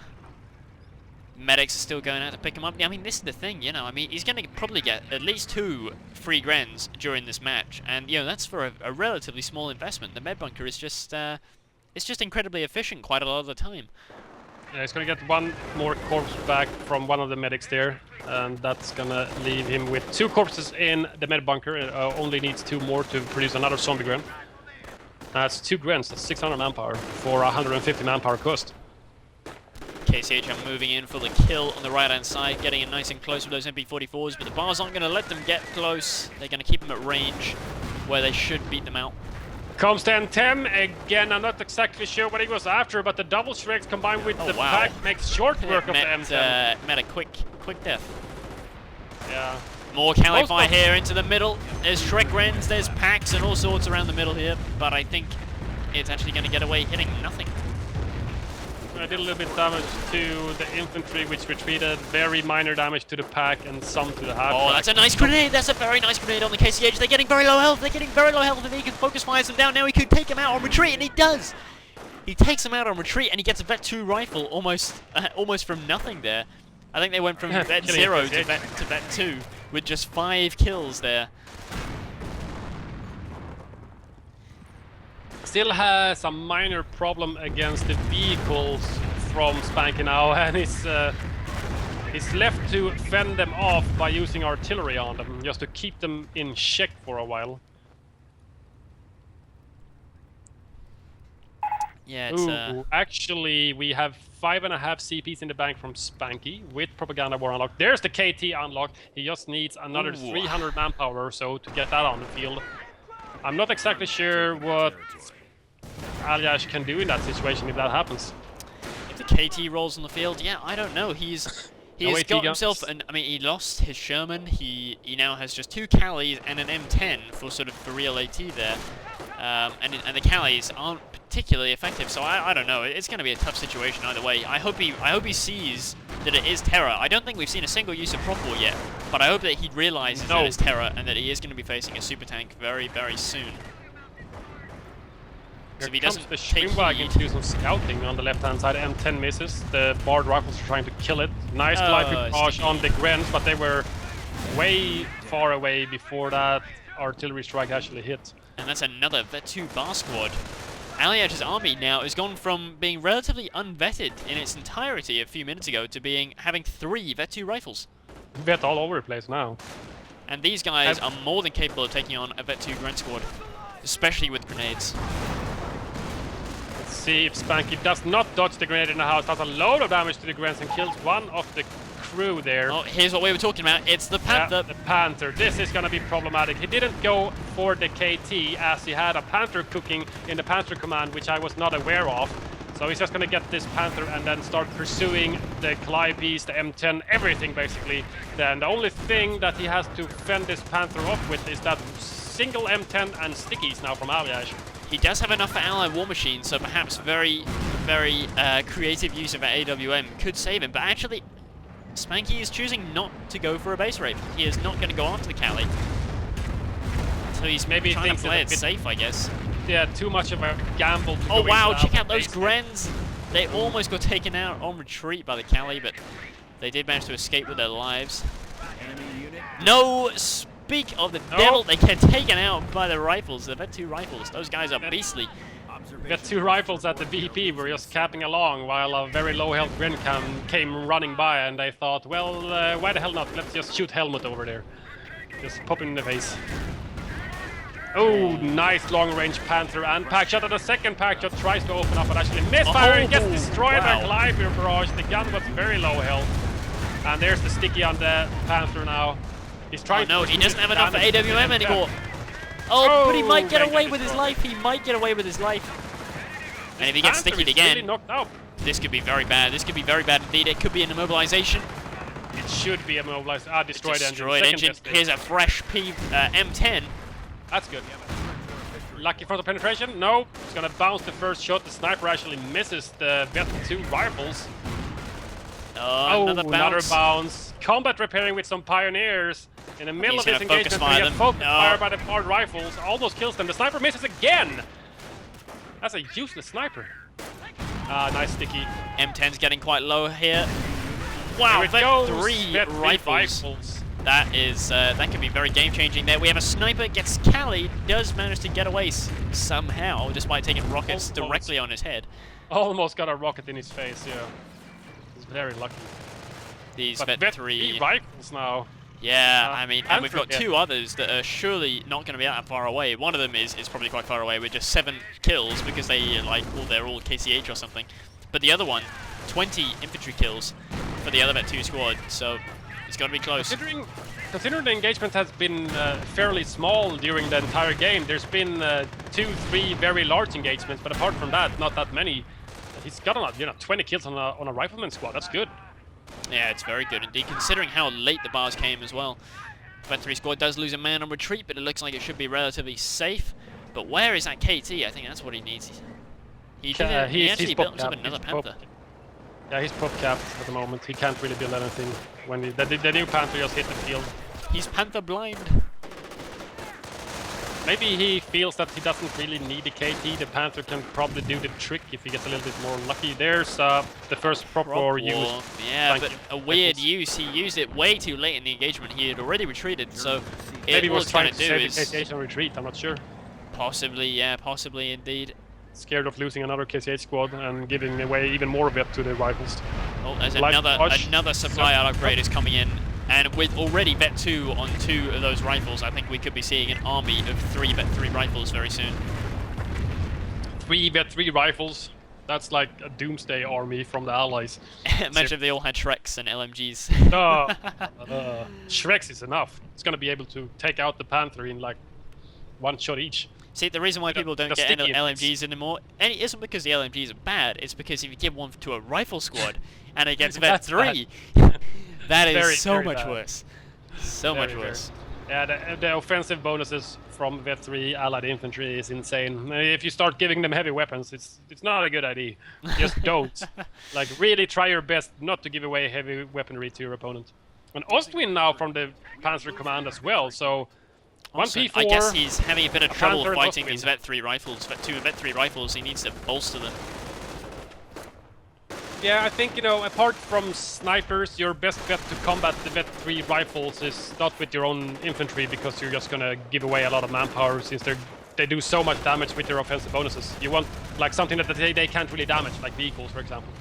Medics are still going out to pick him up. I mean, this is the thing, you know. I mean, he's going to probably get at least 2 free Grens during this match, and you know that's for a relatively small investment. The med bunker is just, it's just incredibly efficient quite a lot of the time. Yeah, he's going to get 1 more corpse back from one of the medics there, and that's going to leave him with 2 corpses in the med bunker. Only needs 2 more to produce another zombie Gren. That's 2 Grens. That's 600 manpower for 150 manpower cost. KCH are moving in for the kill on the right-hand side, getting in nice and close with those MP44s, but the bars aren't going to let them get close. They're going to keep them at range, where they should beat them out. Comes 10-10. Again, I'm not exactly sure what he was after, but the double Shreks combined with the pack makes short work of the M10. Met a quick death. Yeah. More Cali Fire here into the middle. There's Shrek Rens, there's packs and all sorts around the middle here, but I think it's actually going to get away hitting nothing. I did a little bit of damage to the infantry, which retreated. Very minor damage to the pack and some to the half. Oh, that's a nice grenade. That's a very nice grenade on the KCH. They're getting very low health. They're getting very low health, and he can focus fire them down. Now he could take him out on retreat, and he does. He takes him out on retreat, and he gets a Vet 2 rifle almost from nothing there. I think they went from Vet 0 to Vet 2 with just 5 kills there. Still has a minor problem against the vehicles from Spanky now, and he's left to fend them off by using artillery on them, just to keep them in check for a while. Yeah, it's actually, we have 5.5 CPs in the bank from Spanky with Propaganda War unlocked. There's the KT unlocked. He just needs another 300 manpower or so to get that on the field. I'm not exactly sure what Aljaz can do in that situation if that happens. If the KT rolls on the field, yeah, I don't know. He's got himself, I mean, he lost his Sherman. He now has just 2 Callies and an M10 for sort of for real AT there. And the Callies aren't particularly effective, so I don't know. It's going to be a tough situation either way. I hope he sees that it is Terror. I don't think we've seen a single use of Prop War yet, but I hope that he realizes that it's Terror and that he is going to be facing a super tank very, very soon. Here he comes the Schwimmwagen to do some scouting on the left-hand side. M10 misses. The Bard rifles are trying to kill it. Nice glide barrage on the Grens, but they were way far away before that artillery strike actually hit. And that's another Vet 2 bar squad. Aljaz's army now has gone from being relatively unvetted in its entirety a few minutes ago to having 3 Vet 2 rifles. Vet all over the place now. And these guys are more than capable of taking on a Vet 2 Gren squad, especially with grenades. Let's see if Spanky does not dodge the grenade in the house, does a load of damage to the Grens and kills one of the crew there. Oh, here's what we were talking about. It's the Panther. Yeah, the Panther. This is going to be problematic. He didn't go for the KT as he had a Panther cooking in the Panther command, which I was not aware of. So he's just going to get this Panther and then start pursuing the Calliope, the M10, everything basically. Then the only thing that he has to fend this Panther off with is that single M10 and stickies now from Aljaz. He does have enough for Ally War Machine, so perhaps very, very creative use of an AWM could save him. But actually, Spanky is choosing not to go for a base rape. He is not going to go after the Cali. So he's maybe trying to play it safe, I guess. Yeah, too much of a gamble. Oh wow, check out those Grens! They almost got taken out on retreat by the Cali, but they did manage to escape with their lives. No! Speak of the devil, they get taken out by the rifles, the Vet 2 rifles. Those guys are beastly. Vet 2 rifles at the BP were just capping along while a very low health Gren came running by, and they thought, well, why the hell not? Let's just shoot Helmut over there. Just pop him in the face. Oh, nice long-range Panther and pack shot. And the second pack shot tries to open up, but actually misfire and gets destroyed by Calliope barrage. The gun was very low health. And there's the sticky on the Panther now. He's trying no, he doesn't have enough for AWM anymore. Oh, but he might get away with his life. He might get away with his life. And if he gets stickied again, really knocked out. This could be very bad. This could be very bad indeed. It could be an immobilization. It should be immobilized. Destroyed engine. Destroyed engine. Here's a fresh M10. That's good. Lucky for the penetration? No. It's gonna bounce the first shot. The sniper actually misses the Vet 2 rifles. Oh, another bounce. Combat repairing with some pioneers. In the middle of this engagement, we get focused fire by the Bard rifles. Almost kills them. The sniper misses again! That's a useless sniper. Nice sticky. M10's getting quite low here. Wow, Vet 3 rifles. That could be very game-changing there. We have a sniper, gets Cali, does manage to get away somehow, despite taking rockets directly on his head. Almost got a rocket in his face, yeah. He's very lucky. These but Vet 3 rifles now. Yeah, I mean, and we've got 2 others that are surely not going to be that far away. One of them is probably quite far away with just 7 kills because they're all KCH or something. But the other one, 20 infantry kills for the other Vet 2 squad, so it's got to be close. Considering the engagement has been fairly small during the entire game, there's been 2-3 very large engagements, but apart from that, not that many. He's got 20 kills on a rifleman squad. That's good. Yeah, it's very good indeed, considering how late the bars came as well. Vet 3 squad does lose a man on retreat, but it looks like it should be relatively safe. But where is that KT? I think that's what he needs. He actually built himself another Panther. Yeah, he's prop capped at the moment. He can't really build anything when the new Panther just hit the field. He's Panther blind. Maybe he feels that he doesn't really need a KT. The Panther can probably do the trick if he gets a little bit more lucky. There's the first prop war used. Yeah, but a weird use. He used it way too late in the engagement. He had already retreated, so maybe he was trying to do save is the KCH and retreat. I'm not sure. possibly, yeah, possibly indeed. Scared of losing another KCH squad and giving away even more vet to the rifles. Oh, there's Like another supply upgrade is coming in. And with already Vet 2 on 2 of those rifles, I think we could be seeing an army of 3 Vet 3 rifles very soon. 3 Vet 3 rifles. That's like a doomsday army from the Allies. Imagine if they all had Shreks and LMGs. Shreks is enough. It's gonna be able to take out the Panther in like one shot each. See, the reason why people don't the get sticky LMGs anymore, and it isn't because the LMGs are bad, it's because if you give one to a rifle squad and it gets Vet 3, that is Very, so very much bad. worse. So much worse. Yeah, the offensive bonuses from Vet 3 Allied infantry is insane. If you start giving them heavy weapons, it's not a good idea. Just don't. Like, really try your best not to give away heavy weaponry to your opponent. And Ostwin now from the Panzer Command as well, so... Also, 1P4... I guess he's having a bit of trouble Panther and fighting Ostwin. these Vet 3 rifles. Vet 2 Vet 3 rifles, he needs to bolster them. Yeah, I think, you know, apart from snipers, your best bet to combat the Vet 3 rifles is not with your own infantry, because you're just gonna give away a lot of manpower since they do so much damage with their offensive bonuses. You want, like, something that they can't really damage, like vehicles, for example.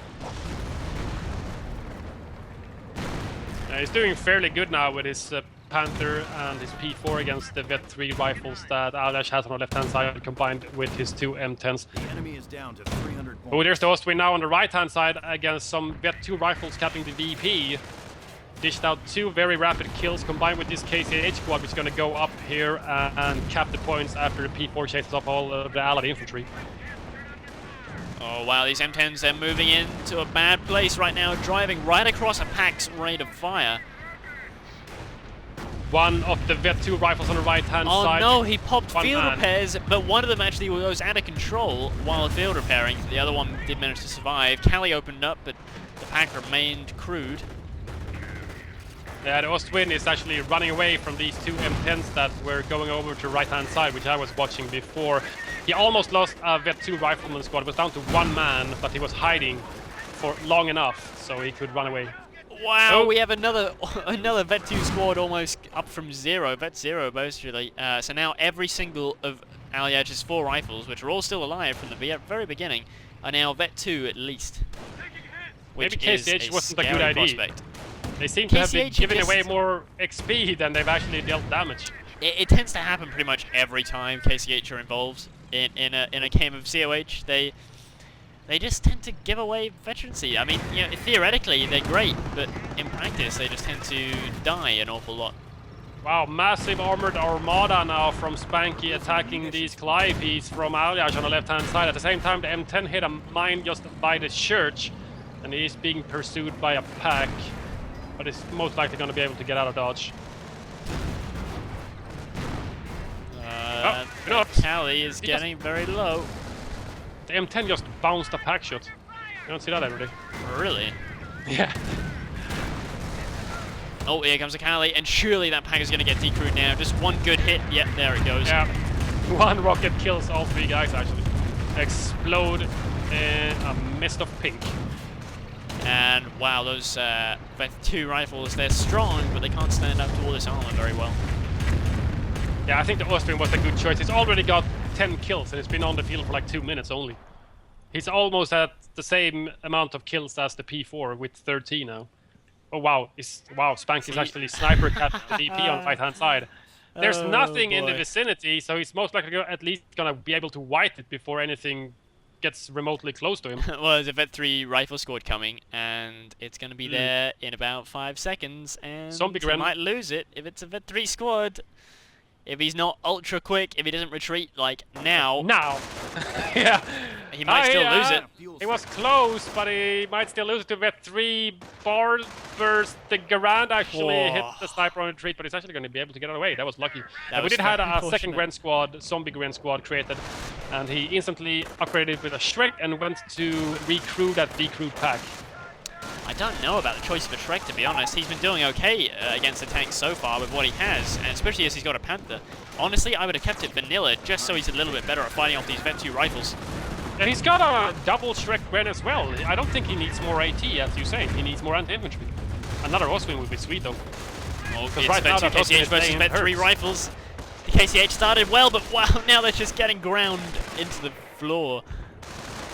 He's doing fairly good now with his Panther and his P4 against the Vet 3 rifles that Aljaz has on the left-hand side, combined with his 2 M10s. The enemy is down to 300 points. Oh, there's the Ostwin now on the right-hand side against some Vet 2 rifles capping the VP. Dished out 2 very rapid kills combined with this KCH squad, which is going to go up here and cap the points after the P4 chases up all of the Allied infantry. Oh wow, these M10s, they're moving into a bad place right now, driving right across a pack's rate of fire. One of the Vet 2 rifles on the right-hand side. Oh no, he popped One field man. repairs, but one of them actually was out of control while field repairing. The other one did manage to survive. Cali opened up, but the pack remained crude. Yeah, the Ostwin is actually running away from these 2 M10s that were going over to right-hand side, which I was watching before. He almost lost a Vet 2 rifleman squad. It was down to 1 man, but he was hiding for long enough so he could run away. Wow, Oh. we have another Vet 2 squad almost up from 0, Vet 0 basically. So now every single of Aljaz's 4 rifles, which are all still alive from the very beginning, are now Vet 2 at least. Which Maybe is KCH a wasn't a good scary idea. prospect. They seem to have been KCH giving just- away more XP than they've actually dealt damage. It tends to happen pretty much every time KCH are involved in a game of COH. They just tend to give away veterancy. I mean, you know, theoretically they're great, but in practice they just tend to die an awful lot. Wow, massive armored armada now from Spanky attacking these Calliope's from Aljaz on the left-hand side. At the same time, the M10 hit a mine just by the church, and he's being pursued by a pack, but he's most likely going to be able to get out of dodge. you know what? Cali is getting very low. The M10 just bounced a pack shot. You don't see that every day. Really? Yeah. Oh, here comes a Cali, and surely that pack is going to get decrewed now. Just one good hit. Yep, there it goes. Yeah. 1 rocket kills all 3 guys, actually. Explode in a mist of pink. And wow, those Vet 2 rifles, they're strong, but they can't stand up to all this armor very well. Yeah, I think the Austrian was a good choice. He's already got 10 kills and he's been on the field for like 2 minutes only. He's almost at the same amount of kills as the P4 with 13 now. Oh wow, Spanky's actually sniper capping the VP on the right-hand side. There's Oh, nothing in the boy. vicinity, so he's most likely at least gonna be able to wipe it before anything gets remotely close to him. Well, there's a Vet 3 rifle squad coming, and it's going to be there in about 5 seconds, and Zombie he Gren. might lose it if it's a Vet 3 squad. If he's not ultra quick, if he doesn't retreat like now, Now! Yeah! he might still lose it. He was close, but he might still lose it to Vet 3. Bar burst. The Garand actually Whoa. hit the sniper on retreat, but he's actually going to be able to get away. That was lucky. That We was did have very a second unfortunate. Gren squad, Zombie Gren squad created, and he instantly upgraded with a Shrek and went to recrew that decrewed pack. I don't know about the choice of a Shrek, to be honest. He's been doing okay against the tanks so far with what he has, and especially as he's got a Panther. Honestly, I would have kept it vanilla just so he's a little bit better at fighting off these Vet 2 rifles. And he's got a double Shrek Gren as well. I don't think he needs more AT, as you say. He needs more anti-infantry. Another Oswin would be sweet, though. Well, it's right now Vet 2 that Oswin KCH is versus playing Vet 3 hurts. rifles. The KCH started well, but wow, now they're just getting ground into the floor.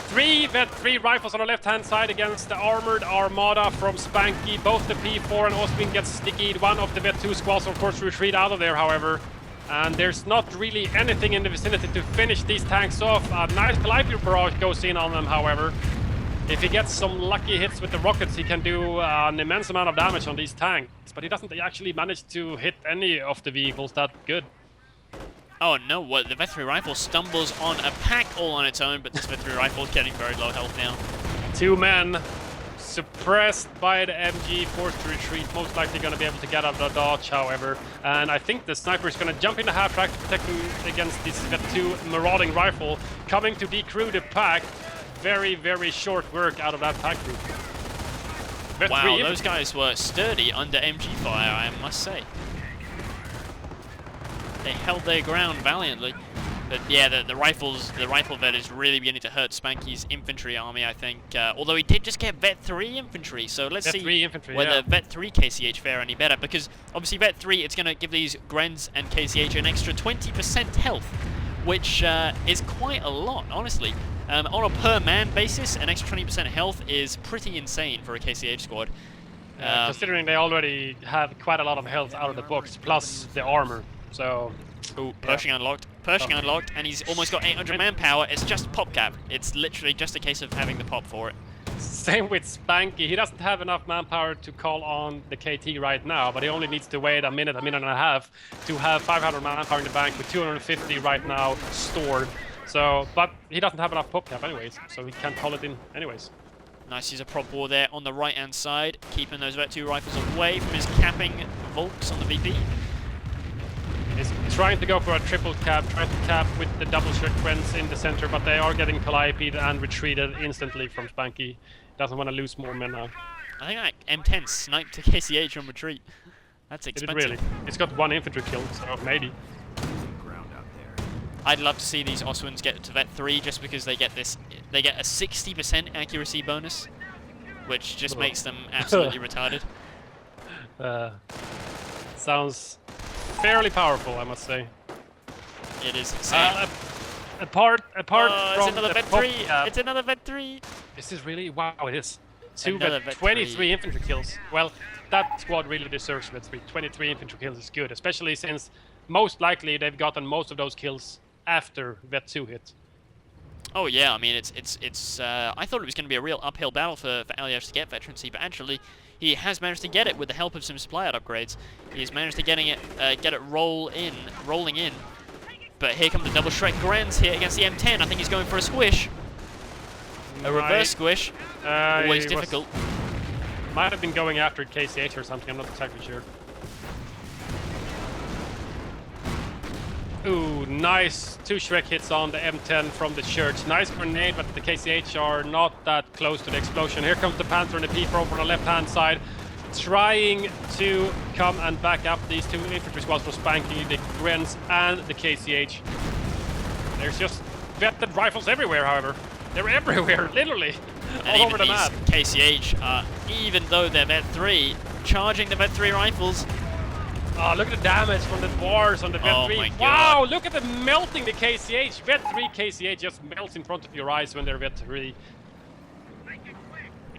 3 Vet 3 rifles on the left-hand side against the armored Armada from Spanky. Both the P4 and Oswin get stickied. One of the Vet 2 squads, of course, retreat out of there, however. And there's not really anything in the vicinity to finish these tanks off. A nice Calliope barrage goes in on them, however. If he gets some lucky hits with the rockets, he can do an immense amount of damage on these tanks. But he doesn't actually manage to hit any of the vehicles that good. Oh no, what, the Vet 3 rifle stumbles on a pack all on its own, but this Vet 3 rifle is getting very low health now. 2 men suppressed by the MG, forced to retreat, most likely going to be able to get out of the dodge, however. And I think the sniper is going to jump in the half-track to protect him against this Vet 2 marauding rifle, coming to decrew the pack. Very, very short work out of that pack group. Vet Wow, 3 those guys were sturdy under MG fire, I must say. They held their ground valiantly. But yeah, the rifle vet is really beginning to hurt Spanky's infantry army, I think. Although he did just get Vet 3 infantry, so let's Vet see 3 infantry, whether yeah. Vet 3 KCH fare any better. Because obviously Vet 3, it's going to give these Grens and KCH an extra 20% health, which is quite a lot, honestly. On a per man basis, an extra 20% health is pretty insane for a KCH squad. Considering they already have quite a lot of health out of the box, plus the armor. So, ooh, Pershing unlocked. Pershing unlocked, and he's almost got 800 manpower. It's just pop cap. It's literally just a case of having the pop for it. same with Spanky. He doesn't have enough manpower to call on the KT right now, but he only needs to wait a minute and a half to have 500 manpower in the bank with 250 right now stored. So, but he doesn't have enough pop cap anyways, so he can't call it in anyways. Nice, he's a prop war there on the right-hand side, keeping those Vet 2 rifles away from his capping Volks on the VP. He's trying to go for a triple cap, trying to cap with the double sequence in the center, but they are getting Calliope'd and retreated instantly from Spanky. Doesn't want to lose more men now. I think that M10 sniped to KCH on retreat. That's expensive. Did it really? It's got 1 infantry kill, so maybe. I'd love to see these Oswins get to Vet 3 just because they get this. They get a 60% accuracy bonus, which just makes them absolutely retarded. Sounds fairly powerful, I must say. It is insane. Apart Oh, from it's another the Vet 3. It's another Vet 3. This is really wow. It is 2 Another Vet Vet 23 3. infantry kills. Well, that squad really deserves Vet 3. 23 infantry kills is good, especially since most likely they've gotten most of those kills after Vet 2 hit. Oh yeah, I mean it's. I thought it was going to be a real uphill battle for Aljaz to get veterancy, but actually he has managed to get it with the help of some supply out upgrades. He's managed to get it rolling in. But here come the double Shrek Grens here against the M10. I think he's going for a squish, a reverse squish. Always difficult. Might have been going after KCH or something. I'm not exactly sure. Ooh, nice 2 Shrek hits on the M10 from the church. Nice grenade, but the KCH are not that close to the explosion. Here comes the Panther and the P4 from the left-hand side, trying to come and back up these 2 infantry squads from Spanky, the Grens and the KCH. There's just vetted rifles everywhere, however. They're everywhere, literally, all over the map. KCH, even though they're Vet 3, charging the Vet 3 rifles. Oh, look at the damage from the bars on the Vet 3. My God. Wow, look at the melting the KCH. Vet 3 KCH just melts in front of your eyes when they're Vet 3.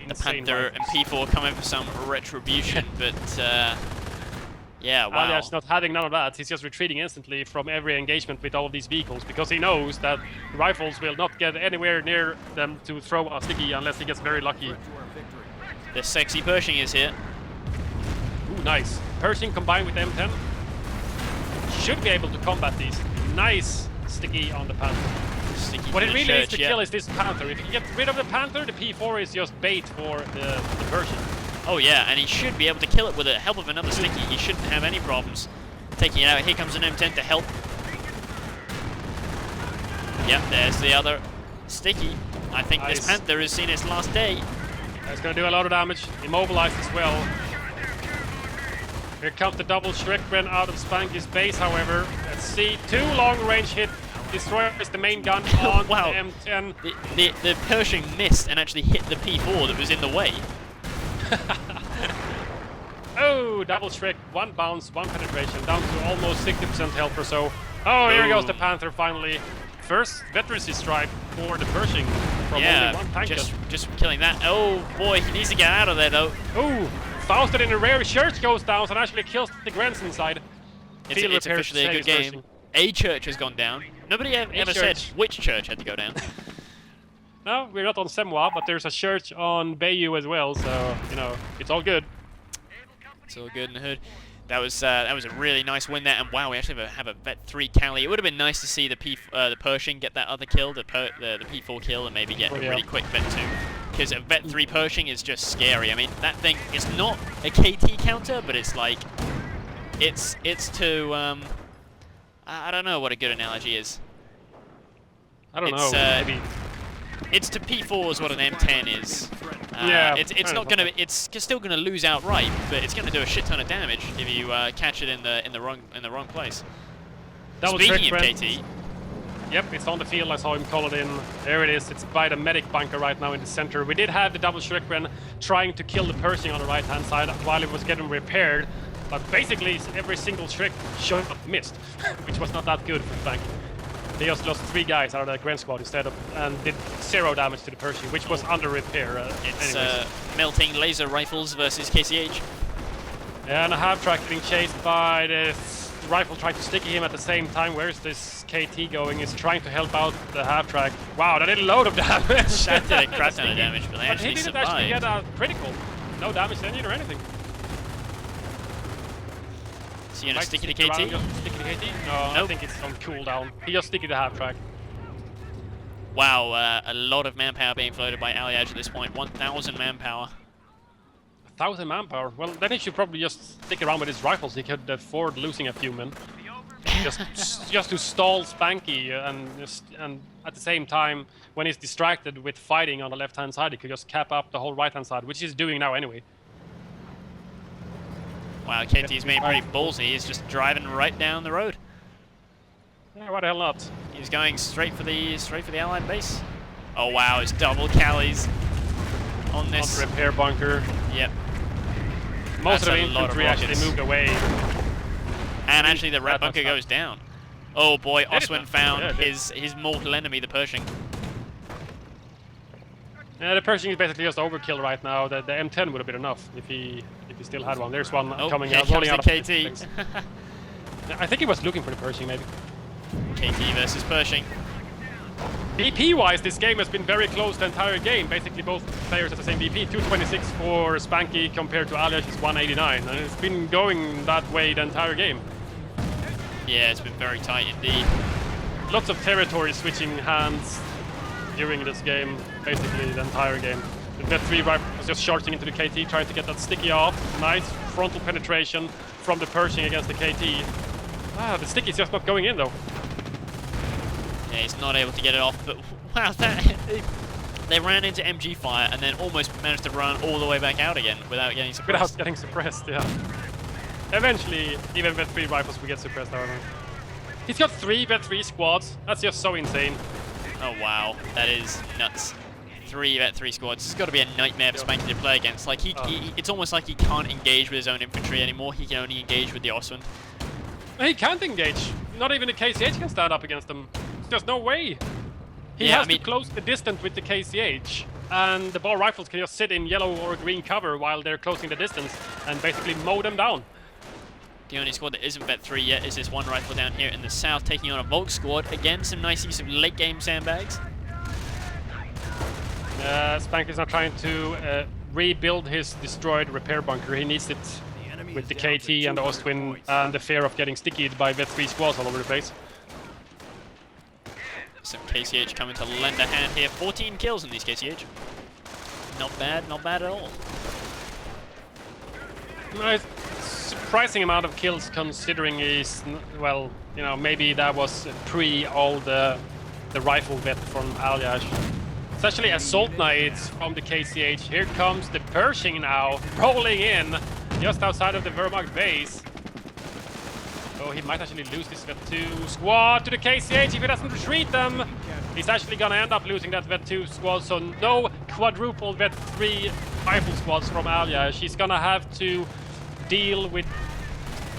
The Panther and P4 coming for some retribution, but yeah, wow. Aljaz not having none of that. He's just retreating instantly from every engagement with all of these vehicles because he knows that the rifles will not get anywhere near them to throw a sticky unless he gets very lucky. The sexy Pershing is here. Ooh, nice. Pershing combined with M10 should be able to combat these. Nice sticky on the Panther. Sticky What to it the really needs church, to kill is this Panther. If you get rid of the Panther, the P4 is just bait for the Pershing. Oh yeah, and he should be able to kill it with the help of another sticky. He shouldn't have any problems taking it out. Here comes an M10 to help. Yep, there's the other sticky. I think Nice. this Panther has seen its last day. That's gonna do a lot of damage. Immobilized as well. Here comes the double Shrekren out of Spanky's base, however. Let's see, 2 long-range hit. Destroys the main gun on Wow. the M10. The Pershing missed and actually hit the P4 that was in the way. Oh, double Shrek, 1 bounce, 1 penetration, down to almost 60% health or so. Oh, here goes the Panther finally. First veterancy strike for the Pershing from only 1 tank. Just killing that. Oh boy, he needs to get out of there though. Oh, Fausted in a rare church goes down and actually kills the Grants inside. It's officially a good game. A church has gone down. Nobody ever said which church had to go down. No, we're not on Semwa, but there's a church on Bayou as well, so, you know, it's all good. It's all good in the hood. That was a really nice win there, and wow, we actually have a Vet 3 Cali. It would have been nice to see the Pershing get that other kill, the P4 kill, and maybe get a really quick Vet 2. Because a Vet 3 Pershing is just scary. I mean, that thing is not a KT counter, but it's like, it's to, I don't know what a good analogy is. I don't know, maybe. It's to P4 is what an M10 is. Yeah, it's not gonna. It's still gonna lose outright, but it's gonna do a shit ton of damage if you catch it in the wrong place. Speaking of KT, yep, it's on the field. I saw him call it in. There it is. It's by the medic bunker right now in the center. We did have the double Shrekren trying to kill the Pershing on the right hand side while it was getting repaired, but basically every single Shrek shot missed, which was not that good for Spanky. They just lost 3 guys out of the Grand Squad instead of, and did 0 damage to the Pershing, which was under repair. It's melting laser rifles versus KCH. And a half-track getting chased by this rifle trying to sticky him at the same time. Where's this KT going? He's trying to help out the half-track. Wow, that did a load of damage! That did a crap ton of damage, but they actually he didn't survived. actually get a critical. No damage to any or anything. So you're gonna sticky the KT? Sticky the KT? No, nope. I think it's on cooldown. He just sticky the half-track. Wow, a lot of manpower being floated by Aljaz at this point. 1,000 manpower. 1,000 manpower? Well, then he should probably just stick around with his rifles. He could afford losing a few men. just to stall Spanky and at the same time, when he's distracted with fighting on the left-hand side, he could just cap up the whole right-hand side, which he's doing now anyway. Wow, KT's being pretty ballsy. He's just driving right down the road. Yeah, why the hell not? He's going straight for the Allied base. Oh wow, it's double Callies on this. On the repair bunker. Yep. Most of the infantry actually moved away. And actually the red bunker goes down. Oh boy, Oswin found his mortal enemy, the Pershing. Yeah, the Pershing is basically just overkill right now. The M10 would have been enough if he still had one. There's one coming out, rolling out of KT. I think he was looking for the Pershing, maybe. KT versus Pershing. BP-wise, this game has been very close the entire game. Basically, both players at the same BP. 226 for Spanky compared to Aljaz's 189, and it's been going that way the entire game. Yeah, it's been very tight indeed. Lots of territory switching hands during this game, basically the entire game. The Vet 3 rifle was just charging into the KT, trying to get that sticky off. Nice frontal penetration from the Pershing against the KT. Ah, the sticky's just not going in though. Yeah, he's not able to get it off, but wow, they ran into MG fire and then almost managed to run all the way back out again without getting suppressed. Without getting suppressed, yeah. Eventually, even Vet 3 rifles will get suppressed, however. He's got 3 Vet 3 squads. That's just so insane. Oh wow, that is nuts. 3 Vet 3 squads. It's got to be a nightmare for Spanky to play against. Like it's almost like he can't engage with his own infantry anymore. He can only engage with the Oswin. He can't engage. Not even the KCH can stand up against him. There's no way. He has to close the distance with the KCH, and the ball rifles can just sit in yellow or green cover while they're closing the distance and basically mow them down. The only squad that isn't Vet 3 yet is this one rifle down here in the south, taking on a Volk squad. Again, some nice use of late game sandbags. Spanky's now trying to rebuild his destroyed repair bunker. He needs it with the KT and the Ostwind and the fear of getting stickied by Vet 3 squads all over the place. Some KCH coming to lend a hand here. 14 kills in these KCH. Not bad at all. Nice. Surprising amount of kills considering he's, well, you know, maybe that was pre all the rifle vet from Aljaz. It's actually Assault Knights from the KCH. Here comes the Pershing now, rolling in just outside of the Wehrmacht base. So he might actually lose this Vet 2 squad to the KCH if he doesn't retreat them. He's actually gonna end up losing that Vet 2 squad, so no quadruple Vet 3 rifle squads from Aljaz. She's gonna have to deal with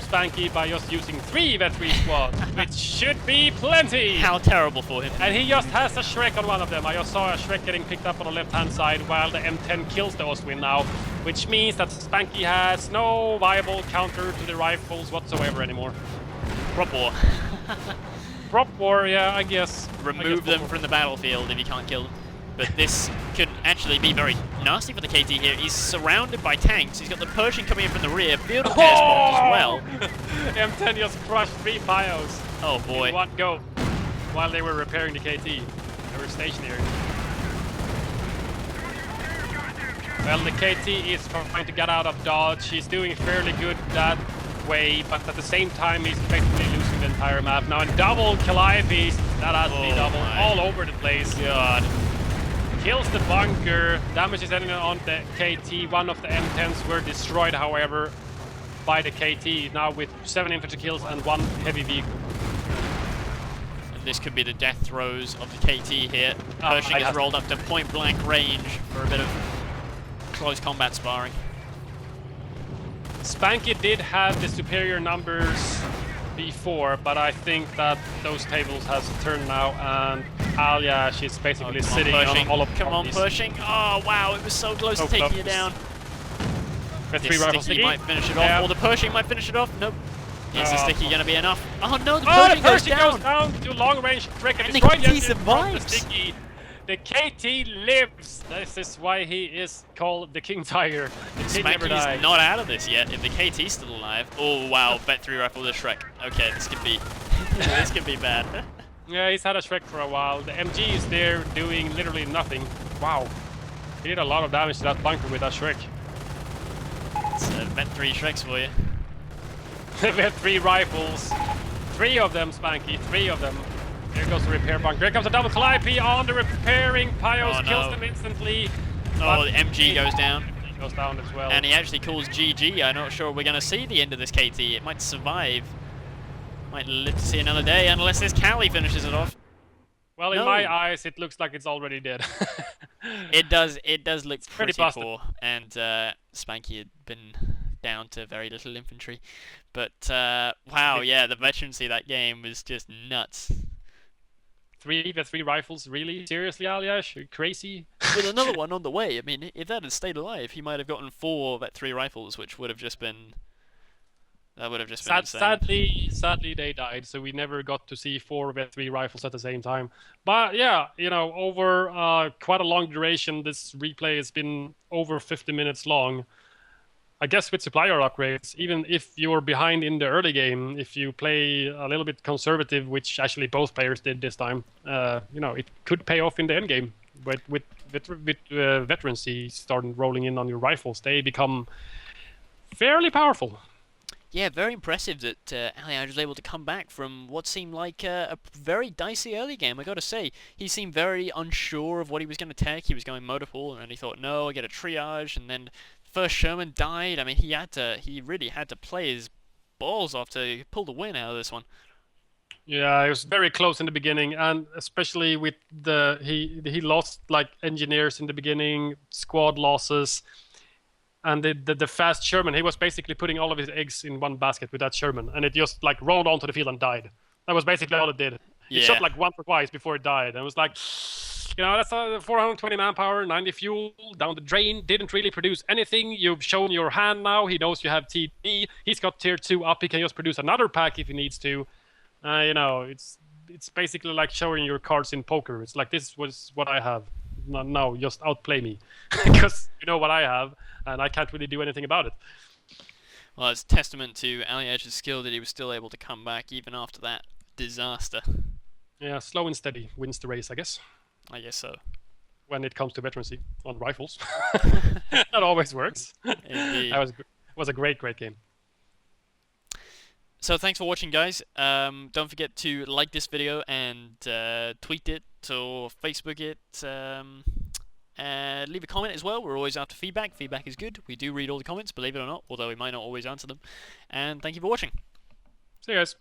Spanky by just using 3 Vet 3 squads, which should be plenty! How terrible for him. And he just has a Shrek on one of them. I just saw a Shrek getting picked up on the left-hand side while the M10 kills the Ostwind now, which means that Spanky has no viable counter to the rifles whatsoever anymore. Prop war. Prop war, yeah, I guess. Remove them from the battlefield if you can't kill them. But this could actually be very nasty for the KT here. He's surrounded by tanks. He's got the Pershing coming in from the rear. Field of Pairs bombed as well. M10 just crushed 3 bios. Oh boy. In one go. While they were repairing the KT. They were stationary. Well, the KT is trying to get out of dodge. He's doing fairly good that way, but at the same time he's effectively losing the entire map. Now in double Calliopes, that has to be double all over the place. God. Kills the bunker, damage is ending on the KT. One of the M10s were destroyed, however, by the KT, now with 7 infantry kills and 1 heavy vehicle. And this could be the death throes of the KT here. Pershing has rolled up to point-blank range for a bit of close combat sparring. Spanky did have the superior numbers before, but I think that those tables has turned now, and Aljaz is basically sitting on all of the Come on, Pershing. Oh, wow, it was so close to taking you down. The This sticky might finish it off, or the Pershing might finish it off. Nope. Is the sticky gonna be enough? Oh no, the Pershing goes down to long range trick and the KT survives. The KT lives. This is why he is called the King Tiger. The King never dies. Spanky's not out of this yet. If the KT's still alive. Oh wow, Vet 3 rifle the Shrek. Okay, this could be this could be bad. Yeah, he's had a Shrek for a while. The MG is there doing literally nothing. Wow. He did a lot of damage to that bunker with that Shrek. It's Vet 3 Shreks for you. Vet 3 rifles. 3 of them, Spanky. 3 of them. Here goes the repair bunker. Here comes a double Calliope on the repairing. Pios kills them instantly. Oh, the MG goes down. He goes down as well. And he actually calls GG. I'm not sure we're going to see the end of this KT. It might survive. Might live to see another day unless this Callie finishes it off. Well, in my eyes, it looks like it's already dead. It does look pretty busted. poor. And Spanky had been down to very little infantry. But, wow, yeah, the veterancy of that game was just nuts. 3 Vet 3 rifles, really? Seriously, Aljaz? You're crazy? With another one on the way. I mean, if that had stayed alive, he might have gotten 4 Vet 3 rifles, which would have just been... That would have just been insane. Sadly, they died, so we never got to see 4 Vet 3 rifles at the same time. But yeah, you know, over quite a long duration, this replay has been over 50 minutes long. I guess with supplier upgrades, even if you're behind in the early game, if you play a little bit conservative, which actually both players did this time, you know, it could pay off in the end game. But with veterancy starting rolling in on your rifles, they become fairly powerful. Yeah, very impressive that Aljaz was able to come back from what seemed like a very dicey early game. I got to say, he seemed very unsure of what he was going to take. He was going motor pool, and he thought, no, I get a triage, and then first Sherman died. I mean, he really had to play his balls off to pull the win out of this one. Yeah, it was very close in the beginning, and especially with he lost like engineers in the beginning, squad losses, and the fast Sherman. He was basically putting all of his eggs in one basket with that Sherman, and it just like rolled onto the field and died. That was basically all it did. It shot like once or twice before it died, and it was like, you know, that's 420 manpower, 90 fuel, down the drain, didn't really produce anything. You've shown your hand now. He knows you have TD. He's got tier 2 up. He can just produce another pack if he needs to. You know, it's basically like showing your cards in poker. It's like, this was what I have. Now just outplay me. Because you know what I have, and I can't really do anything about it. Well, it's testament to Aljaz's skill that he was still able to come back even after that disaster. Yeah, slow and steady wins the race, I guess. I guess so. When it comes to veterancy on rifles. That always works. Indeed. That was a great game. So thanks for watching, guys. Don't forget to like this video and tweet it or Facebook it. Leave a comment as well. We're always after feedback. Feedback is good. We do read all the comments, believe it or not, although we might not always answer them. And thank you for watching. See you guys.